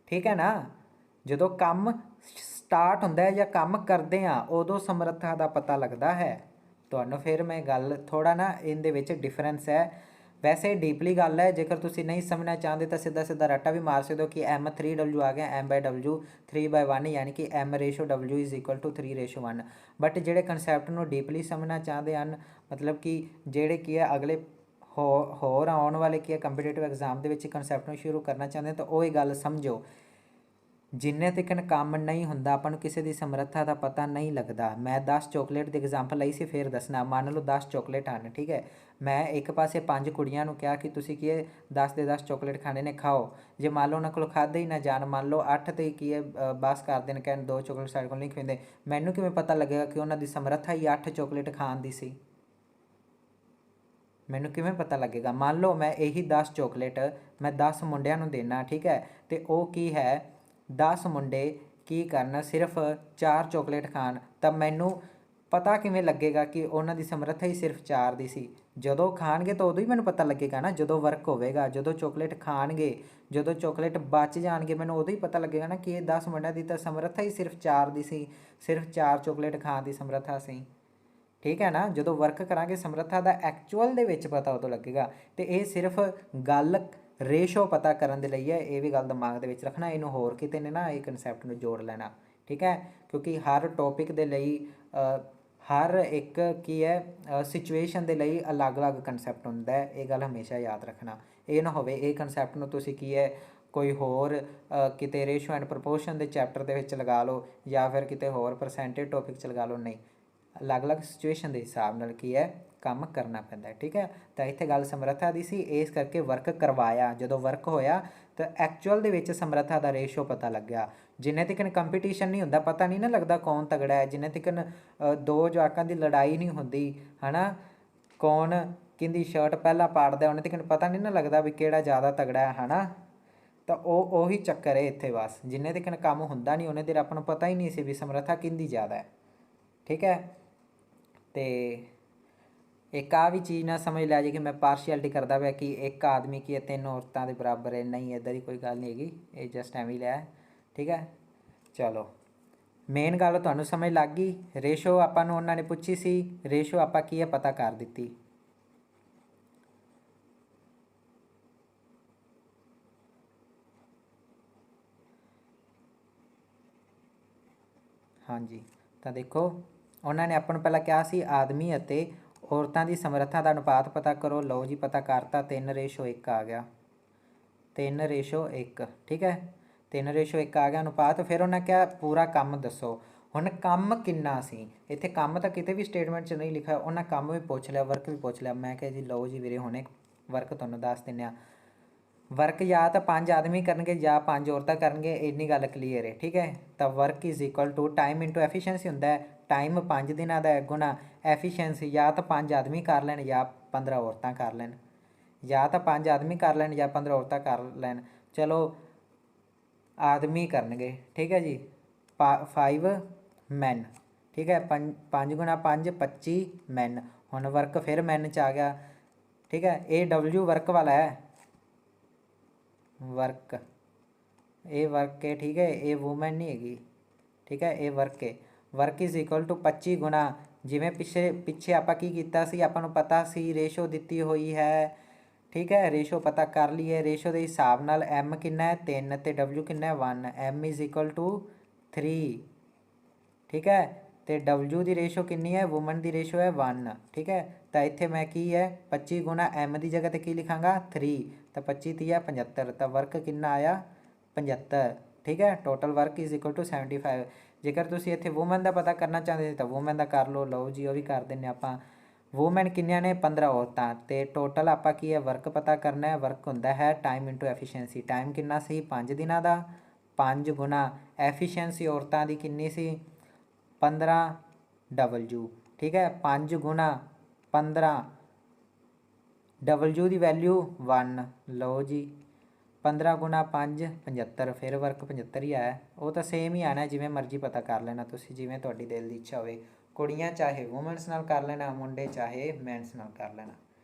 ਠੀਕ ਹੈ ਨਾ? ਜਦੋਂ ਕੰਮ ਸਟਾਰਟ ਹੁੰਦਾ ਹੈ ਜਾਂ ਕੰਮ ਕਰਦੇ ਹਾਂ, ਉਦੋਂ ਸਮਰੱਥਾ ਦਾ ਪਤਾ ਲੱਗਦਾ ਹੈ ਤੁਹਾਨੂੰ। ਫਿਰ ਮੈਂ ਗੱਲ ਥੋੜ੍ਹਾ ਨਾ ਇਹਦੇ ਵਿੱਚ ਡਿਫਰੈਂਸ ਹੈ। ਵੈਸੇ ਡੀਪਲੀ ਗੱਲ ਹੈ, ਜੇਕਰ ਤੁਸੀਂ ਨਹੀਂ ਸਮਝਣਾ ਚਾਹੁੰਦੇ ਤਾਂ ਸਿੱਧਾ ਸਿੱਧਾ ਰੱਟਾ ਵੀ ਮਾਰ ਸਕਦੇ ਹੋ ਕਿ M3W ਆ ਗਿਆ, M/W 3/1, ਯਾਨੀ ਕਿ M/W is equal to 3/1। But ਜਿਹੜੇ ਕਨਸੈਪਟ ਨੂੰ ਡੀਪਲੀ ਸਮਝਣਾ ਚਾਹੁੰਦੇ ਹਨ, ਮਤਲਬ ਕਿ ਜਿਹੜੇ ਕੀ ਹੈ ਅਗਲੇ ਹੋਰ ਆਉਣ ਵਾਲੇ ਕੀ ਹੈ ਕੰਪੀਟੀਟਿਵ ਐਗਜ਼ਾਮ ਦੇ ਵਿੱਚ ਕਨਸੈਪਟ ਨੂੰ ਸ਼ੁਰੂ ਕਰਨਾ ਚਾਹੁੰਦੇ ਤਾਂ ਉਹ ਹੀ ਗੱਲ ਸਮਝੋ। ਜਿੰਨੇ ਤੱਕ ਕੰਮ ਨਹੀਂ ਹੁੰਦਾ ਆਪਾਂ ਨੂੰ ਕਿਸੇ ਦੀ ਸਮਰੱਥਾ ਦਾ ਪਤਾ ਨਹੀਂ ਲੱਗਦਾ। ਮੈਂ 10 ਚੋਕਲੇਟ ਦੀ ਐਗਜ਼ਾਮਪਲ ਲਈ ਸੀ, ਫਿਰ ਦੱਸਣਾ। ਮੰਨ ਲਓ 10 ਚੋਕਲੇਟ ਹਨ, ਠੀਕ ਹੈ। ਮੈਂ ਇੱਕ ਪਾਸੇ 5 ਕੁੜੀਆਂ ਨੂੰ ਕਿਹਾ ਕਿ ਤੁਸੀਂ ਕੀ ਹੈ 10 ਦੇ 10 ਚੋਕਲੇਟ ਖਾਣੇ ਨੇ, ਖਾਓ। ਜੇ ਮੰਨ ਲਓ ਉਹਨਾਂ ਕੋਲ ਖਾਧੇ ਹੀ ਨਾ ਜਾਣ, ਮੰਨ ਲਓ 8 ਤੇ ਕੀ ਹੈ ਬਸ ਕਰ ਦੇਣ, ਕਹਿਣ 2 ਚੋਕਲੇਟ ਸਾਡੇ ਕੋਲ ਨਹੀਂ ਖਵਾਉਂਦੇ, ਮੈਨੂੰ ਕਿਵੇਂ ਪਤਾ ਲੱਗੇਗਾ ਕਿ ਉਹਨਾਂ ਦੀ ਸਮਰੱਥਾ ਹੀ 8 ਚੋਕਲੇਟ ਖਾਣ ਦੀ ਸੀ? ਮੈਨੂੰ ਕਿਵੇਂ ਪਤਾ ਲੱਗੇਗਾ? ਮੰਨ ਲਓ ਮੈਂ ਇਹੀ 10 ਚੋਕਲੇਟ ਮੈਂ 10 ਮੁੰਡਿਆਂ ਨੂੰ ਦੇਣਾ, ਠੀਕ ਹੈ, ਅਤੇ ਉਹ ਕੀ ਹੈ 10 ਮੁੰਡੇ ਕੀ ਕਰਨ, ਸਿਰਫ 4 ਚੋਕਲੇਟ ਖਾਣ, ਤਾਂ ਮੈਨੂੰ ਪਤਾ ਕਿਵੇਂ ਲੱਗੇਗਾ ਕਿ ਉਹਨਾਂ ਦੀ ਸਮਰੱਥਾ ਹੀ ਸਿਰਫ 4 ਦੀ ਸੀ? ਜਦੋਂ ਖਾਣਗੇ ਤਾਂ ਉਦੋਂ ਹੀ ਮੈਨੂੰ ਪਤਾ ਲੱਗੇਗਾ ਨਾ, ਜਦੋਂ ਵਰਕ ਹੋਵੇਗਾ। ਜਦੋਂ ਚੋਕਲੇਟ ਖਾਣਗੇ, ਜਦੋਂ ਚੋਕਲੇਟ ਬਚ ਜਾਣਗੇ, ਮੈਨੂੰ ਉਦੋਂ ਹੀ ਪਤਾ ਲੱਗੇਗਾ ਨਾ ਕਿ ਇਹ 10 ਮੁੰਡਿਆਂ ਦੀ ਤਾਂ ਸਮਰੱਥਾ ਹੀ ਸਿਰਫ 4 ਦੀ ਸੀ, ਸਿਰਫ 4 ਚੋਕਲੇਟ ਖਾਣ ਦੀ ਸਮਰੱਥਾ ਸੀ। ਠੀਕ ਹੈ ਨਾ? ਜਦੋਂ ਵਰਕ ਕਰਾਂਗੇ ਸਮਰੱਥਾ ਦਾ ਐਕਚੁਅਲ ਦੇ ਵਿੱਚ ਪਤਾ ਉਦੋਂ ਲੱਗੇਗਾ। ਅਤੇ ਇਹ ਸਿਰਫ ਗੱਲ ਰੇਸ਼ੋ ਪਤਾ ਕਰਨ ਦੇ ਲਈ ਹੈ, ਇਹ ਵੀ ਗੱਲ ਦਿਮਾਗ ਦੇ ਵਿੱਚ ਰੱਖਣਾ। ਇਹਨੂੰ ਹੋਰ ਕਿਤੇ ਨੇ ਨਾ ਇਹ ਕਨਸੈਪਟ ਨੂੰ ਜੋੜ ਲੈਣਾ, ਠੀਕ ਹੈ? ਕਿਉਂਕਿ ਹਰ ਟੋਪਿਕ ਦੇ ਲਈ ਹਰ ਇੱਕ ਕੀ ਹੈ ਸਿਚੁਏਸ਼ਨ ਦੇ ਲਈ ਅਲੱਗ-ਅਲੱਗ ਕਨਸੈਪਟ ਹੁੰਦਾ ਹੈ। ਇਹ ਗੱਲ ਹਮੇਸ਼ਾ ਯਾਦ ਰੱਖਣਾ। ਇਹ ਨਾ ਹੋਵੇ ਇਹ ਕਨਸੈਪਟ ਨੂੰ ਤੁਸੀਂ ਕੀ ਹੈ ਕੋਈ ਹੋਰ ਕਿਤੇ ਰੇਸ਼ੋ ਐਂਡ ਪ੍ਰਪੋਰਸ਼ਨ ਦੇ ਚੈਪਟਰ ਦੇ ਵਿੱਚ ਲਗਾ ਲਓ, ਜਾਂ ਫਿਰ ਕਿਤੇ ਹੋਰ ਪਰਸੈਂਟੇਜ ਟੋਪਿਕ 'ਚ ਲਗਾ ਲਓ। ਨਹੀਂ, ਅਲੱਗ-ਅਲੱਗ ਸਿਚੁਏਸ਼ਨ ਦੇ ਹਿਸਾਬ ਨਾਲ ਕੀ ਹੈ ਕੰਮ ਕਰਨਾ ਪੈਂਦਾ, ਠੀਕ ਹੈ? ਤਾਂ ਇੱਥੇ ਗੱਲ ਸਮਰੱਥਾ ਦੀ ਸੀ, ਇਸ ਕਰਕੇ ਵਰਕ ਕਰਵਾਇਆ। ਜਦੋਂ ਵਰਕ ਹੋਇਆ ਤਾਂ ਐਕਚੁਅਲ ਦੇ ਵਿੱਚ ਸਮਰੱਥਾ ਦਾ ਰੇਸ਼ੋ ਪਤਾ ਲੱਗਿਆ। ਜਿੰਨੇ ਤੱਕ ਕੰਪੀਟੀਸ਼ਨ ਨਹੀਂ ਹੁੰਦਾ, ਪਤਾ ਨਹੀਂ ਨਾ ਲੱਗਦਾ ਕੌਣ ਤਗੜਾ ਹੈ। ਜਿੰਨੇ ਤੱਕ 2 ਜਵਾਕਾਂ ਦੀ ਲੜਾਈ ਨਹੀਂ ਹੁੰਦੀ ਹੈ ਨਾ, ਕੌਣ ਕਿਹਦੀ ਸ਼ਰਟ ਪਹਿਲਾਂ ਪਾੜਦਾ, ਉਹਨੇ ਤੱਕ ਪਤਾ ਨਹੀਂ ਨਾ ਲੱਗਦਾ ਵੀ ਕਿਹੜਾ ਜ਼ਿਆਦਾ ਤਗੜਾ ਹੈ ਨਾ। ਤਾਂ ਉਹੀ ਚੱਕਰ ਹੈ ਇੱਥੇ ਬਸ। ਜਿੰਨੇ ਤੱਕ ਕੰਮ ਹੁੰਦਾ ਨਹੀਂ ਉਹਨੇ ਦੇਰ ਆਪਾਂ ਨੂੰ ਪਤਾ ਹੀ ਨਹੀਂ ਸੀ ਵੀ ਸਮਰੱਥਾ ਕਿਹਦੀ ਜ਼ਿਆਦਾ ਹੈ, ਠੀਕ ਹੈ? ਅਤੇ ਇੱਕ ਆ ਵੀ ਚੀਜ਼ ਨਾ ਸਮਝ ਲਿਆ ਜੀ ਕਿ ਮੈਂ ਪਾਰਸ਼ੀਅਲਿਟੀ ਕਰਦਾ ਪਿਆ ਕਿ ਇੱਕ ਆਦਮੀ ਕੀ ਹੈ 3 ਔਰਤਾਂ ਦੇ ਬਰਾਬਰ ਹੈ। ਨਹੀਂ, ਇੱਦਾਂ ਦੀ ਕੋਈ ਗੱਲ ਨਹੀਂ ਹੈਗੀ, ਇਹ ਜਸਟ ਐਵੇਂ ਲਿਆ, ਠੀਕ ਹੈ? ਚਲੋ, ਮੇਨ ਗੱਲ ਤੁਹਾਨੂੰ ਸਮਝ ਲੱਗ ਗਈ। ਰੇਸ਼ੋ ਆਪਾਂ ਨੂੰ ਉਹਨਾਂ ਨੇ ਪੁੱਛੀ ਸੀ, ਰੇਸ਼ੋ ਆਪਾਂ ਕੀ ਹੈ ਪਤਾ ਕਰ ਦਿੱਤੀ। ਹਾਂਜੀ, ਤਾਂ ਦੇਖੋ ਉਹਨਾਂ ਨੇ ਆਪਾਂ ਨੂੰ ਪਹਿਲਾਂ ਕਿਹਾ ਸੀ ਆਦਮੀ ਅਤੇ ਔਰਤਾਂ ਦੀ ਸਮਰੱਥਾ ਦਾ ਅਨੁਪਾਤ ਪਤਾ ਕਰੋ। ਲਓ ਜੀ, ਪਤਾ ਕਰਤਾ, 3:1 ਆ ਗਿਆ, 3:1, ਠੀਕ ਹੈ? 3:1 ਆ ਗਿਆ ਅਨੁਪਾਤ। ਫਿਰ ਉਹਨਾਂ ਕਿਹਾ ਪੂਰਾ ਕੰਮ ਦੱਸੋ। ਹੁਣ ਕੰਮ ਕਿੰਨਾ ਸੀ? ਇੱਥੇ ਕੰਮ ਤਾਂ ਕਿਤੇ ਵੀ ਸਟੇਟਮੈਂਟ 'ਚ ਨਹੀਂ ਲਿਖਿਆ। ਉਹਨਾਂ ਕੰਮ ਵੀ ਪੁੱਛ ਲਿਆ, ਵਰਕ ਵੀ ਪੁੱਛ ਲਿਆ। ਮੈਂ ਕਿਹਾ ਜੀ ਲਓ ਜੀ ਵੀਰੇ, ਹੁਣੇ ਵਰਕ ਤੁਹਾਨੂੰ ਦੱਸ ਦਿੰਦੇ ਹਾਂ। ਵਰਕ ਜਾਂ ਤਾਂ 5 ਆਦਮੀ ਕਰਨਗੇ ਜਾਂ 5 ਔਰਤਾਂ ਕਰਨਗੇ, ਇੰਨੀ ਗੱਲ ਕਲੀਅਰ ਹੈ, ਠੀਕ ਹੈ? ਤਾਂ work is equal to time into efficiency ਹੁੰਦਾ ਹੈ। ਟਾਈਮ 5 ਦਿਨਾਂ ਦਾ ਗੁਣਾ ਐਫੀਸ਼ੀਐਂਸੀ, ਜਾਂ ਤਾਂ 5 ਆਦਮੀ ਕਰ ਲੈਣ ਜਾਂ 15 ਔਰਤਾਂ ਕਰ ਲੈਣ, ਜਾਂ ਤਾਂ 5 ਆਦਮੀ ਕਰ ਲੈਣ ਜਾਂ 15 ਔਰਤਾਂ ਕਰ ਲੈਣ। ਚਲੋ ਆਦਮੀ ਕਰਨਗੇ, ਠੀਕ ਹੈ ਜੀ, 5 ਮੈਨ, ਠੀਕ ਹੈ? 5 ਗੁਣਾ 5 25 ਮੈਨ। ਹੁਣ ਵਰਕ ਫਿਰ ਮੈਨ 'ਚ ਆ ਗਿਆ, ਠੀਕ ਹੈ? ਇਹ W ਵਰਕ ਵਾਲਾ ਹੈ, ਵਰਕ, ਇਹ ਵਰਕ ਹੈ, ਠੀਕ ਹੈ? ਇਹ ਵੂਮੈਨ ਨਹੀਂ ਹੈਗੀ, ਠੀਕ ਹੈ? ਇਹ ਵਰਕ ਹੈ। ਵਰਕ ਇਜ਼ ਇਕੁਅਲ ਟੂ 25 ਗੁਣਾ, ਜਿਵੇਂ ਪਿੱਛੇ ਆਪਾਂ ਕੀ ਕੀਤਾ ਸੀ, ਆਪਾਂ ਨੂੰ ਪਤਾ ਸੀ ਰੇਸ਼ੋ ਦਿੱਤੀ ਹੋਈ ਹੈ, ਠੀਕ ਹੈ? ਰੇਸ਼ੋ ਪਤਾ ਕਰ ਲਈ ਹੈ। ਰੇਸ਼ੋ ਦੇ ਹਿਸਾਬ ਨਾਲ M ਕਿੰਨਾ ਹੈ 3 ਅਤੇ W ਕਿੰਨਾ ਹੈ 1, M ਇਜ਼ ਇਕੁਅਲ ਟੂ 3, ਠੀਕ ਹੈ? ਅਤੇ W ਦੀ ਰੇਸ਼ੋ ਕਿੰਨੀ ਹੈ, ਵੂਮਨ ਦੀ ਰੇਸ਼ੋ ਹੈ 1, ਠੀਕ ਹੈ? ਤਾਂ ਇੱਥੇ ਮੈਂ ਕੀ ਹੈ 25 ਗੁਣਾ M ਦੀ ਜਗ੍ਹਾ 'ਤੇ ਕੀ ਲਿਖਾਂਗਾ 3, ਤਾਂ 25 ਤੀਆ 75, ਤਾਂ ਵਰਕ ਕਿੰਨਾ ਆਇਆ 75, ਠੀਕ ਹੈ? Total work is equal to 75। ਜੇਕਰ ਤੁਸੀਂ ਇੱਥੇ ਵੂਮਨ ਦਾ ਪਤਾ ਕਰਨਾ ਚਾਹੁੰਦੇ ਸੀ ਤਾਂ ਵੂਮਨ ਦਾ ਕਰ ਲਓ। ਲਓ ਜੀ, ਉਹ ਵੀ ਕਰ ਦਿੰਦੇ ਆਪਾਂ। ਵੂਮੈਨ ਕਿੰਨੀਆਂ ਨੇ 15 ਔਰਤਾਂ। ਤੇ ਟੋਟਲ ਆਪਾਂ ਕੀ ਹੈ ਵਰਕ ਪਤਾ ਕਰਨਾ ਹੈ। ਵਰਕ ਹੁੰਦਾ ਹੈ ਟਾਈਮ ਇਨਟੂ ਐਫੀਸ਼ੀਐਂਸੀ। ਟਾਈਮ ਕਿੰਨਾ ਸੀ 5 ਦਿਨਾਂ ਦਾ, 5 ਗੁਣਾ ਐਫੀਸ਼ੀਐਂਸੀ ਔਰਤਾਂ ਦੀ ਕਿੰਨੀ ਸੀ 15 ਡਬਲਯੂ। ਠੀਕ ਹੈ 5 ਗੁਣਾ 15 ਡਬਲਯੂ ਦੀ ਵੈਲਿਊ 1। ਲਓ ਜੀ 15 ਗੁਣਾ 5 75। ਫਿਰ ਵਰਕ 75 ਹੀ ਆਇਆ। ਉਹ ਤਾਂ ਸੇਮ ਹੀ ਆਣਾ, ਜਿਵੇਂ ਮਰਜ਼ੀ ਪਤਾ ਕਰ ਲੈਣਾ ਤੁਸੀਂ, ਜਿਵੇਂ ਤੁਹਾਡੀ ਦਿਲ ਦੀ ਇੱਛਾ ਹੋਵੇ। ਕੁੜੀਆਂ ਚਾਹੇ ਵੂਮਨਸ ਨਾਲ ਕਰ ਲੈਣਾ, ਮੁੰਡੇ ਚਾਹੇ ਮੈਨਸ ਨਾਲ ਕਰ ਲੈਣਾ।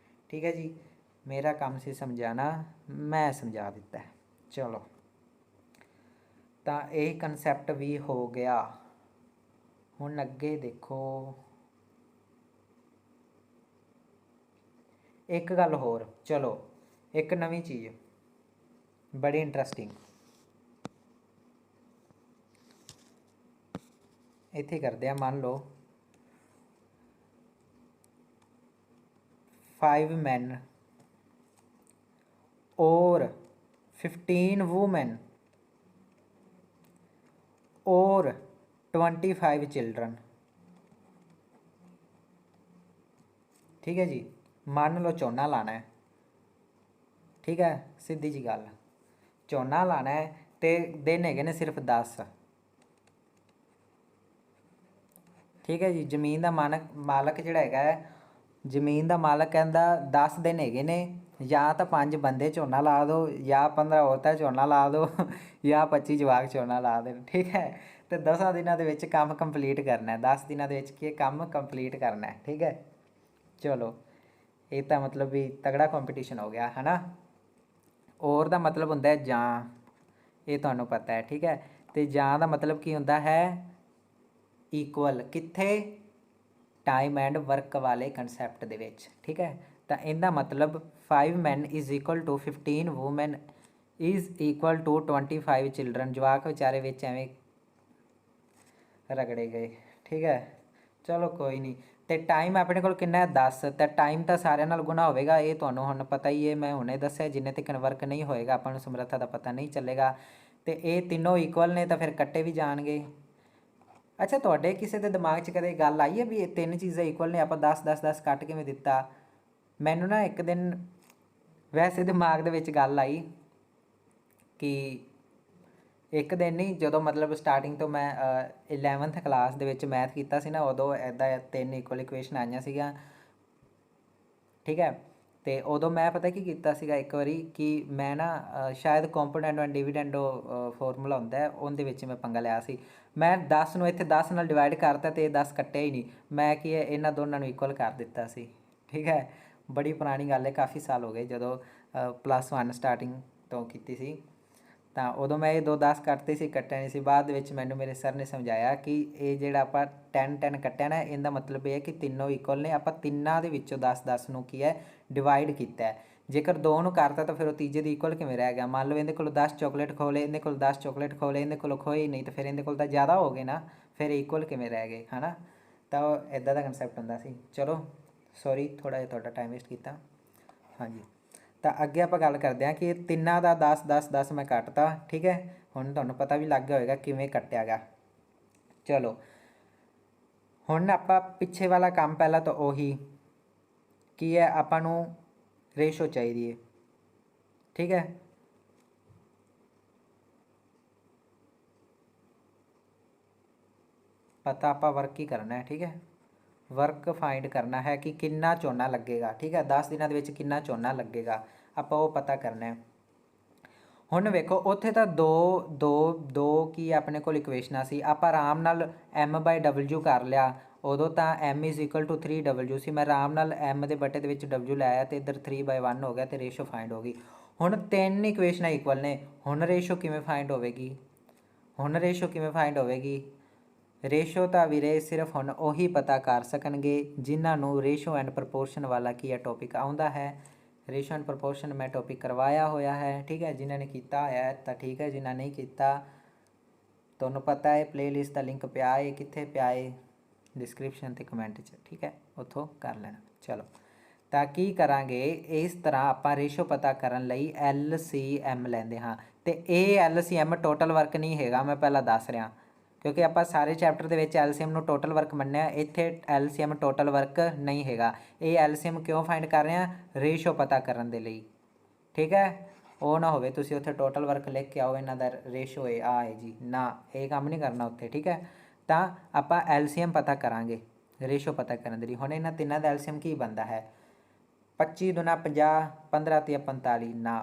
ਠੀਕ ਹੈ ਜੀ, ਮੇਰਾ ਕੰਮ ਸੀ ਸਮਝਾਉਣਾ, ਮੈਂ ਸਮਝਾ ਦਿੱਤਾ। ਚਲੋ ਤਾਂ ਇਹ ਕਨਸੈਪਟ ਵੀ ਹੋ ਗਿਆ। ਹੁਣ ਅੱਗੇ ਦੇਖੋ, ਇੱਕ ਗੱਲ ਹੋਰ, ਚਲੋ ਇੱਕ ਨਵੀਂ ਚੀਜ਼ ਬੜੀ ਇੰਟਰਸਟਿੰਗ ਇੱਥੇ ਕਰਦੇ ਆ। ਮੰਨ ਲਓ 5 men और 15 women और 25 चिल्ड्रन। ठीक है जी, मान लो झोना लाना है। ठीक है, सीधी जी गल, झोना लाना है तो दिन है ने सिर्फ 10। ठीक है जी, जमीन का मालक जोड़ा है, जमीन का मालक कहता 10 दिन है ने, या तो 5 बंदे झोना ला दो, या 15 औरतें झोना ला दो, या 25 जवाक झोना ला देन। ठीक है, तो 10 दिनों के काम कंप्लीट करना है, 10 दिनों के काम कंप्लीट करना है। ठीक है, चलो ये तो मतलब भी तगड़ा कंपटीशन हो गया है ना। और का मतलब होंदा है जां, ये तुहानूं पता है। ठीक है, तो जां का मतलब की होंदा है ईक्वल, कित्थे टाइम एंड वर्क वाले कंसैप्ट दे विच। ठीक है, तो इहदा मतलब 5 men is equal to 15 women is equal to 25 children. जवाक बेचारे विच एवें रगड़े गए। ठीक है, चलो कोई नहीं। तो टाइम अपने को कितना है 10, तो टाइम तो सारे नाल गुना होगा, ये तुहानूं हुण पता ही है, मैं हुणे दस्सिया। जिन्ने तक वर्क नहीं होएगा आपां नूं समर्था का पता नहीं चलेगा। तो ये तीनों ईक्वल ने, तो फिर कट्टे भी जाणगे। अच्छा, तुहाडे किसी के दिमाग 'च कदे गल आई है भी ये 3 चीज़ां ईक्वल ने, आपां 10 10 10 कट किवें दित्ता? मैनूं ना एक दिन वैसे दिमाग दे विच गल आई कि एक दिन नहीं, जो मतलब स्टार्टिंग तो मैं 11th क्लास दे विच मैथ कीता सी ना, उदों इदां 3 ईक्वल इक्वेशन आईयां सीगियां। ठीक है, तो उदों मैं पता की कीता सीगा एक बारी कि मैं ना शायद कंपोनेंट एंड डिविडेंड फॉर्मूला हुंदा है, उहदे विच मैं पंगा लिया सी। मैं 10 नूं इत्थे 10 नाल डिवाइड करता, तो 10 कट्टिया ही नहीं, मैं कि इन्हां दोनां नूं इक्वल कर दित्ता सी। ठीक है, बड़ी पुरानी गल है, काफ़ी साल हो गए, जदों +1 स्टार्टिंग तो कीती सी। तो उदों मैं ये 2 10 कट्टते सी, कट्टिया नहीं सी। बाद विच मैनूं मेरे सर ने समझाया कि ये जिहड़ा आपां 10 10 कट्टिया ना, इहदा मतलब ये है कि तीनों इक्वल ने, आपां तिन्नां दे विचों 10 10 नूं की है डिवाइड कीता है। जेकर 2 नूं करता तो फिर वो तीजे दी इक्वल किवें रह गया? मान लो इहदे कोलों 10 चॉकलेट खोले, इहदे कोलों 10 चॉकलेट खोले, इहदे कोलों खोए ही नहीं, तो फिर इहदे कोल तां ज़्यादा हो गए ना, फिर इक्वल किवें रह गए, है ना। तो इदां दा कंसैप्ट हुंदा सी। चलो सॉरी, थोड़ा जिहा तुहाडा टाइम वेस्ट कीता। हाँ जी, तो अगे आप गल करते हैं कि तिन्ना का 10 10 10 मैं कट्टता। ठीक है, हुण तुहानूं पता भी लग गया होएगा किवें कट्टिया गया। चलो हुण आपां पिछे वाला काम पहला तो उही की है, आपां नूं रेशो चाहिए। ठीक है, पता आपां वर्क ही करना है। ठीक है, वर्क फाइंड करना है कि कितना झोना लगेगा। ठीक है, 10 दिनों के कितना झोना लगेगा, आपां वो पता करना है। हुण वेखो उत्थे तां दो की अपने कोल इक्वेशनां सी, आपां आराम नाल m/w कर लिया। उदों तां m is equal to 3w सी, मैं आराम नाल m दे बटे दे विच w लाया, तो इधर 3/1 हो गया, तो रेशो फाइंड हो गई। हुण 3 इक्वेशनां इक्वल ने, हुण रेशो किवें फाइंड होवेगी? हुण रेशो किवें फाइंड होवेगी? रेशो तो वीरे सिर्फ हुण उही पता कर सकणगे जिन्हां नूं रेशो एंड प्रपोर्शन वाला की है टॉपिक आउंदा है। रेशो एंड प्रपोर्शन मैं टॉपिक करवाया होया है। ठीक है, जिन्होंने किया है तो ठीक है, जिन्हें नहीं किया तुहानूं पता है प्लेलिस्ट का लिंक पिया है, कित्थे पिया है? डिस्क्रिप्शन ते कमेंट च। ठीक है, उत्थों कर लेना। चलो तो की करांगे, इस तरह आपां रेशो पता करन लई LCM लैंदे हाँ। तो ये LCM टोटल वर्क नहीं हैगा, मैं पहला दस रहा। क्योंकि आप सारे चैप्टर के विच एलसीएम नूं टोटल वर्क मन्निया, इत्थे एलसीएम टोटल वर्क नहीं हैगा। ये एलसीएम क्यों फाइंड कर रहे हैं? रेशो पता करन दे लई, ठीक है। वो ना होवे तुसीं उत्थे टोटल वर्क लिख के आओ इन्हां दा रेशो है आ है जी, ना ये काम नहीं करना उत्थे, ठीक है। तो आपां एलसीएम पता करांगे रेशो पता करन दे लई। हुण इन्हां तिन्नां दा एलसीएम की बनदा है? 25 दूना 50, 15 तिया 45, ना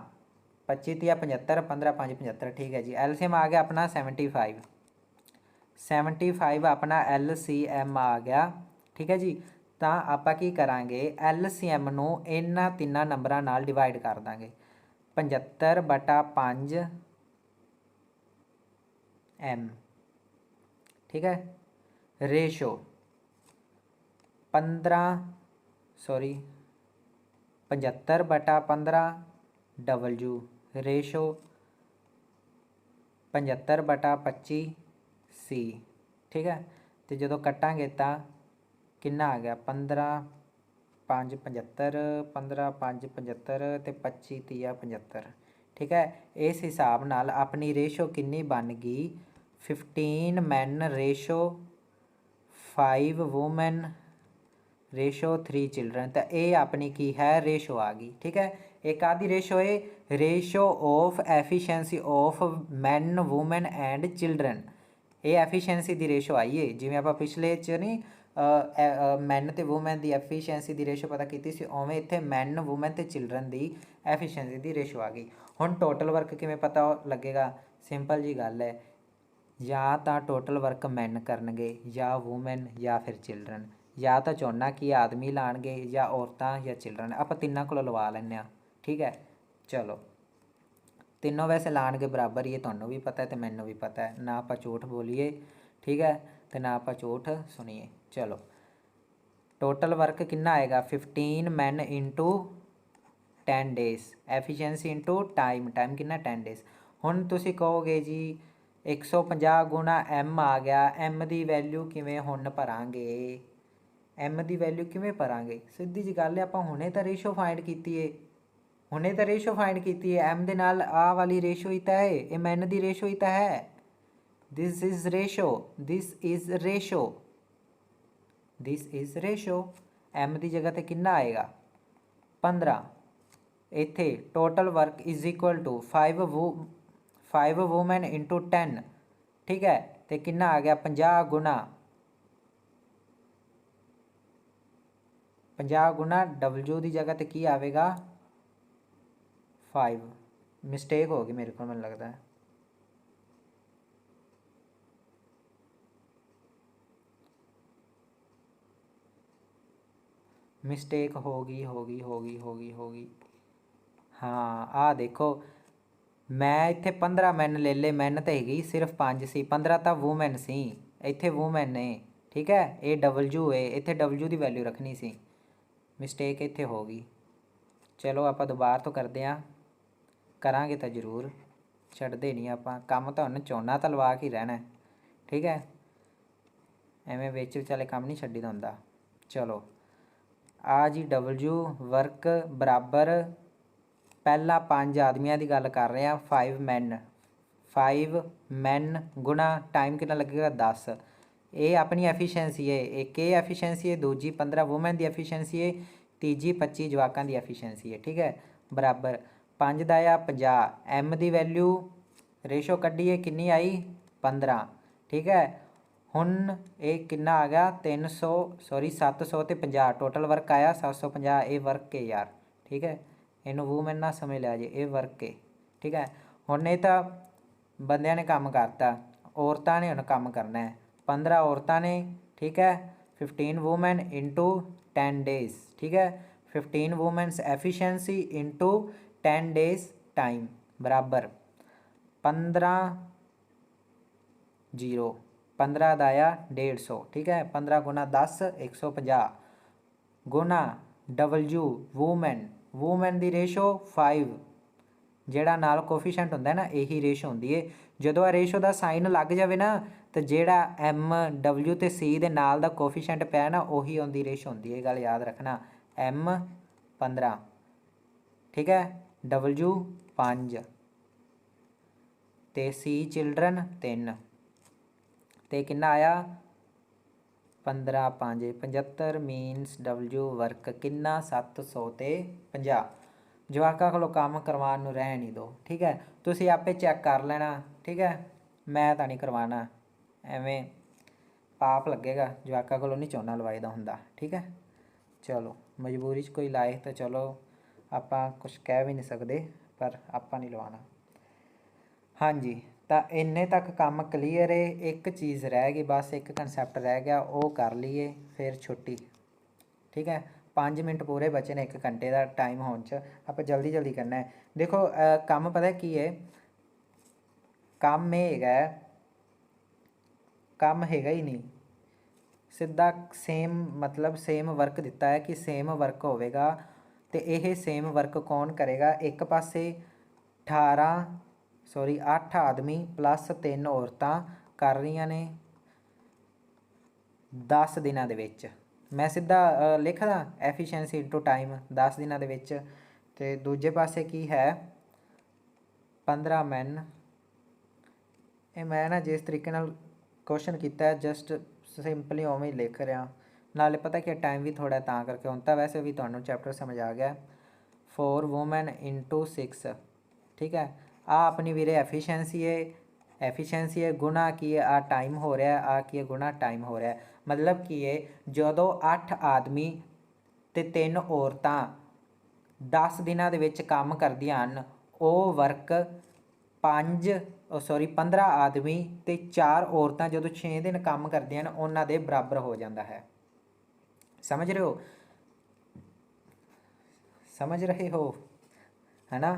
25 तिया 75, 15 5 75, ठीक है जी। एलसीएम आ गया अपना 75, 75 अपना एलसीएम आ गया, ठीक है जी। तो आपां की करांगे एलसीएम नूं इन्हां तिन्नां नंबरां नाल डिवाइड कर दांगे। 75/5 एम, ठीक है। रेशो 75/15 डबलयू, रेशो 75/25 सी, ठीक है। तो जो कटांगे तो कितना आ गया? 15 5 75, 15 5 75 तो 25 तिया 75, ठीक है। इस हिसाब नाल अपनी रेशो कितनी बन गई? 15 man ratio 5 women ratio 3 children. तो ये अपनी की है? रेशो आ गई, ठीक है। एक आदि रेशो है ratio of efficiency of man women and children. ये एफिशिएंसी की रेशो आई है, जिवें आप पिछले च नहीं मैन तो वूमेन की एफिशिएंसी की रेशो पता की सी, उवें इत्थे मैन वूमेन तो चिल्ड्रन की एफिशिएंसी की रेशो आ गई। हुण टोटल वर्क किवें पता लगेगा? सिंपल जी गल है, या तो टोटल वर्क मैन करनगे या वूमेन या फिर चिल्ड्रन, या तो चुनना कि आदमी लाणगे या औरतां या चिल्ड्रन। आप तिन्नां कोलों लवा लैंदे आ, ठीक है। चलो तीनों वैसे लाणगे बराबर ही है, तुहानूं भी पता है तो मैनूं भी पता है, ना आपां झूठ बोलीए, ठीक है, तो ना आपां झूठ सुनीए। चलो टोटल वर्क कितना आएगा? 15 man into 10 days, efficiency into time, time कितना? 10 डेज़। हुण तुसीं कहोगे जी 150 गुणा एम आ गया, एम की वैल्यू किवें हुण भरांगे? एम की वैल्यू किवें भरांगे? सीधी जी गल है, आपां हुणे तां रेशो फाइंड कीती है, हुणे तां रेशो फाइंड कीती है। एम दे नाल आ वाली रेशो ही तां है, ये मैन की रेशो ही तां है। This is ratio, this is ratio, this is ratio. M की जगह ते कितना आएगा? 15। इत्थे total work is equal to 5 women into 10, ठीक है। तो कितना आ गया? 50 गुणा 50 गुणा डबलयू की जगह तो की आएगा? 5। मिसटेक होगी मेरे को, मैनूं लगता है। मिसटेक होगी। हाँ आ देखो, मैं इत्थे 15 मैन ले ले, मैन तो है सिर्फ 5 सी, 15 तो वूमेन सी, इत्थे वूमेन ने, ठीक है। ये डबलयू है, इत्थे डबलयू की वैल्यू रखनी सी, मिसटेक इत्थे होगी। चलो आप दोबारा तो करते हैं, करांगे तो जरूर, छड्डदे नहीं आपां काम, तो हुण झोना तो लवा के ही रहना है, ठीक है। एवें विच विचाले काम नहीं छड्डी दा हुंदा। चलो आ जी डबलयू वर्क बराबर पहला 5 आदमियों की गल कर रहे हैं, 5 मैन गुणा टाइम कितना लगेगा? 10। ये अपनी एफिशिएंसी है, एक ये एफिशिएंसी है, दूजी 15 वूमेन की एफिशिएंसी है, तीजी 25 जवाकों की एफिशिएंसी है, ठीक है। बराबर 5 दा 50, एम की वैल्यू रेशो कड्ढिए कितनी आई? 15, ठीक है। हुण ये कितना आ गया? 700 तो 50, टोटल वर्क आया 750। ये वर्क है यार, ठीक है, इनू वूमेन ना समझ लिया जी, ये वर्क है, ठीक है। हुण ये तो बंदियां ने काम करता, औरतां ने हुण काम करना है। 15 औरतां ने, ठीक है। 15 वूमेन इंटू 10 डेज़, ठीक है। 15 women's efficiency into 10 days time बराबर 15 0, 15 दाया 150, ठीक है। 15 गुणा 10 150 गुणा डबलयू वूमेन की रेशो 5, ਜਿਹੜਾ नाल कोफिशेंट ਹੁੰਦਾ ना यही रेशो होंदी है। ਜਦੋਂ आ रेशो का साइन लग जाए ना, तो ਜਿਹੜਾ एम डबलयू तो सी ਦੇ नाल ਦਾ कोफिशेंट ਪਿਆ ना, ਉਹੀ ਉਹਦੀ रेशो होंदी है। ये गल याद रखना, एम 15, ठीक है, डबलयू 5 ते सी चिल्ड्रन 3, तो कितना आया 15 5 75 मीनस W वर्क कितना 700 ते 50। जवाका को काम करवाने नूं रह नहीं दो, ठीक है। तुसीं आपे चैक कर लेना, ठीक है। मैं तो नहीं करवाना, एवें पाप लगेगा, जवाका को नहीं झोना लवाई दा हुंदा, ठीक है। चलो मजबूरी च कोई लाए तो चलो आपां कुछ कह भी नहीं सकते, पर आपां नहीं लवाना। हाँ जी, तो इन्ने तक काम क्लीयर है। एक चीज़ रह गई बस, एक कंसैप्ट रह गया, वो कर लीए फिर छुट्टी, ठीक है। 5 मिनट पूरे बचे ने 1 घंटे का टाइम होने च, आप जल्दी जल्दी करना है। देखो काम पता की है, काम हैगा ही नहीं, सीधा सेम मतलब सेम वर्क दिता है कि सेम वर्क होगा, तो यह सेम वर्क कौन करेगा। एक पासे 8 आदमी प्लस 3 औरतां कर रही ने 10 दिनों के विच। मैं सीधा लिख दा एफिशिएंसी इंटू टाइम 10 दिनों के विच। ते दूजे पासे की है 15 मैन। ये मैं ना जिस तरीके नाल क्वेश्चन किया है जस्ट सिंपली उवें ही लिख रहा, नाले पता कि टाइम भी थोड़ा तां करके हुण तां वैसे भी तुहानूं चैप्टर समझ आ गया। 4 वूमैन इंटू 6, ठीक है। आ अपनी वीरे एफिशिएंसी है गुणा की है आ टाइम हो रहा है, आ की है गुणा टाइम हो रहा है। मतलब कि है जदों 8 आदमी ते 3 औरतां 10 दिनों के विच काम करदियां हन, वो वर्क 15 आदमी ते 4 औरतां जदों 6 दिन काम करदियां हन उन्हां दे बराबर हो जाता है। समझ रहे हो, समझ रहे हो, है ना।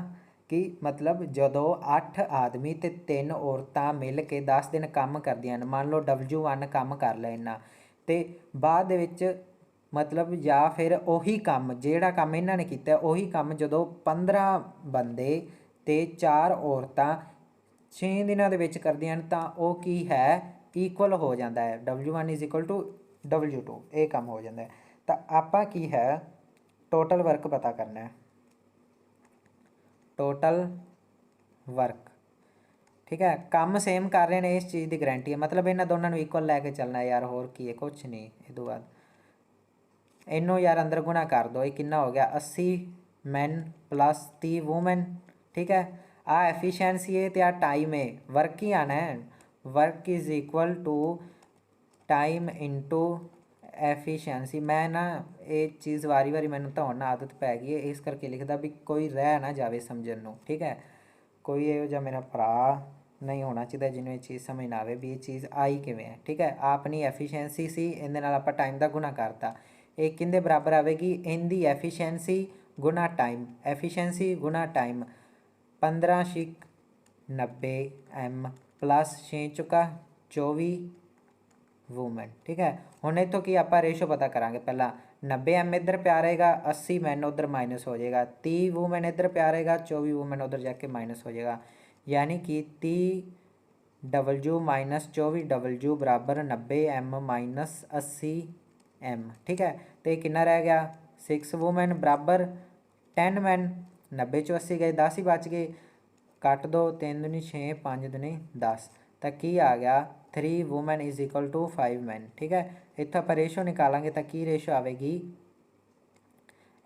कि मतलब जदों 8 आदमी ते 3 औरतां मिल के 10 दिन काम करदियां हन, मान लो W1 काम कर लिया इन्हां, ते बाद दे विच मतलब या फिर उही काम जिहड़ा काम इन्हां ने कीता उही काम जदों 15 बंदे ते 4 औरतां 6 दिनों के विच करदियां हन तां ओह की है ईक्वल हो जाता है। W1 is equal to W2 ये काम हो जाता है। तो आपां की है टोटल वर्क पता करना है, टोटल वर्क, ठीक है। काम सेम कर रहे हैं इस चीज़ की गारंटी है, मतलब इन्होंने दोनों इक्वल लैके चलना है यार, होर की है कुछ नहीं। इस तो बाद इनू यार अंदर गुणा कर दो, ये कितना हो गया 80 मैन प्लस 30 वूमैन, ठीक है। आ एफिशिएंसी है तो आ टाइम है, वर्क ही आना है। Work is equal to time into efficiency. मैं ना ये चीज़ वारी वारी मैंने तो होना आदत पै गई है, इस करके लिखता भी कोई रह ना जाए समझण नूं, ठीक है। कोई इहो जिहा मेरा भरा नहीं होना चाहिए जिन्होंने ये चीज़ समझ ना आए भी ये चीज़ आई किवें है, ठीक है। आ अपनी एफिशिएंसी सी, इहदे नाल आपां टाइम का गुणा करता, ये किहदे बराबर आवेगी इनदी एफिशिएंसी गुणा टाइम, एफिशिएंसी गुणा टाइम 15 छिक 90 M प्लस 6 चुका 24 वूमैन, ठीक है। हुण इत्थों की आपां रेशो पता करांगे, पहला 90 M इधर पिया रहेगा, 80 मैन उधर माइनस हो जाएगा, 30 वूमैन इधर पिया रहेगा, 24 वूमैन उधर जाके माइनस हो जाएगा, यानी कि 30 W माइनस 24 W बराबर 90 M माइनस 80 M, ठीक है। तो ये कितना रह गया 6 वूमैन बराबर 10 मैन, 90 चो 80 गए 10 ही बच गए, कट दो 3 दूनी 6 5 दूनी 10, तो की आ गया 3 woman is equal to 5 man, ठीक है। इत्थों आप रेशो निकालेंगे तो की रेशो आएगी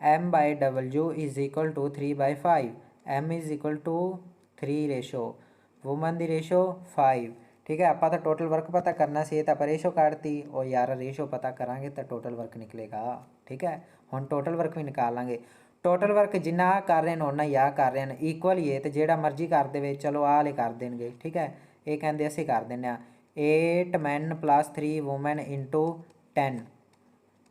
M/W is equal to 3/5, M is equal to 3 ratio, woman की रेशो 5, ठीक है। आप तो टोटल वर्क पता करना सी तो आप रेशो काटती, और यार रेशो पता करांगे तो टोटल वर्क निकलेगा, ठीक है। हम टोटल वर्क भी निकाल लाँगे, टोटल वर्क जिन्ना कर रहे हैं उन्ना ही आ कर रहे हैं, ईक्वल ही है, तो जोड़ा मर्जी कर दे चलो आ ले कर देंगे, ठीक है। ये कहते असीं कर दें 8 मैन प्लस 3 वूमैन इंटू 10,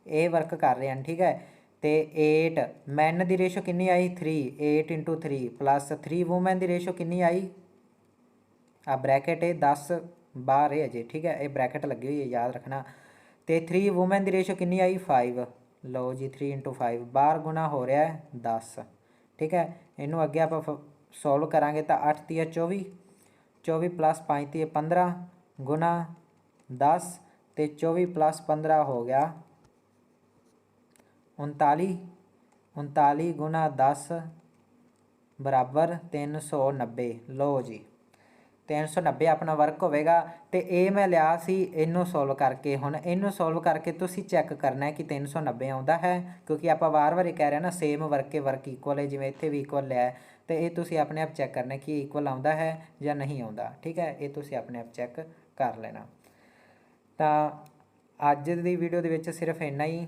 ये वर्क कर रहे हैं, ठीक है। तो 8 मैन की रेशो कितनी आई 3, 8 इंटू 3 प्लस 3 वूमैन की रेशो कितनी आई, आ ब्रैकेट है 10 बाहर है अजे, ठीक है। ये ब्रैकेट लगी हुई है याद रखना। तो 3 वूमैन की रेशो कितनी आई 5, लो जी 3 इंटू 5 बाहर गुणा हो रहा है 10, ठीक है। इनू अगे आप सोल्व करांगे तो 8 × 24, 24 प्लस 5 × 15 गुणा 10, तो 24 प्लस 15 हो गया 39, 39 गुणा 10 बराबर 390, लो जी 390 ਆਪਣਾ ਵਰਕ ਹੋਵੇਗਾ। ਤੇ ਇਹ ਮੈਂ ਲਿਆ ਸੀ ਇਹਨੂੰ ਸੋਲਵ ਕਰਕੇ। ਹੁਣ ਇਹਨੂੰ ਸੋਲਵ ਕਰਕੇ ਤੁਸੀਂ ਚੈੱਕ ਕਰਨਾ ਹੈ ਕਿ 390 ਆਉਂਦਾ ਹੈ, ਕਿਉਂਕਿ ਆਪਾਂ ਵਾਰ-ਵਾਰ ਕਹਿ ਰਹੇ ਨਾ ਸੇਮ ਵਰਕ ਇਕੁਅਲ ਹੈ, ਜਿਵੇਂ ਇੱਥੇ ਵੀ ਇਕੁਅਲ ਲਿਆ ਤੇ ਇਹ ਤੁਸੀਂ ਆਪਣੇ ਆਪ ਚੈੱਕ ਕਰਨਾ ਕਿ ਇਕੁਅਲ ਆਉਂਦਾ ਹੈ ਜਾਂ ਨਹੀਂ ਆਉਂਦਾ। ਠੀਕ ਹੈ, ਇਹ ਤੁਸੀਂ ਆਪਣੇ ਆਪ ਚੈੱਕ ਕਰ ਲੈਣਾ। ਤਾਂ ਅੱਜ ਦੀ ਵੀਡੀਓ ਦੇ ਵਿੱਚ ਸਿਰਫ ਇੰਨਾ ਹੀ।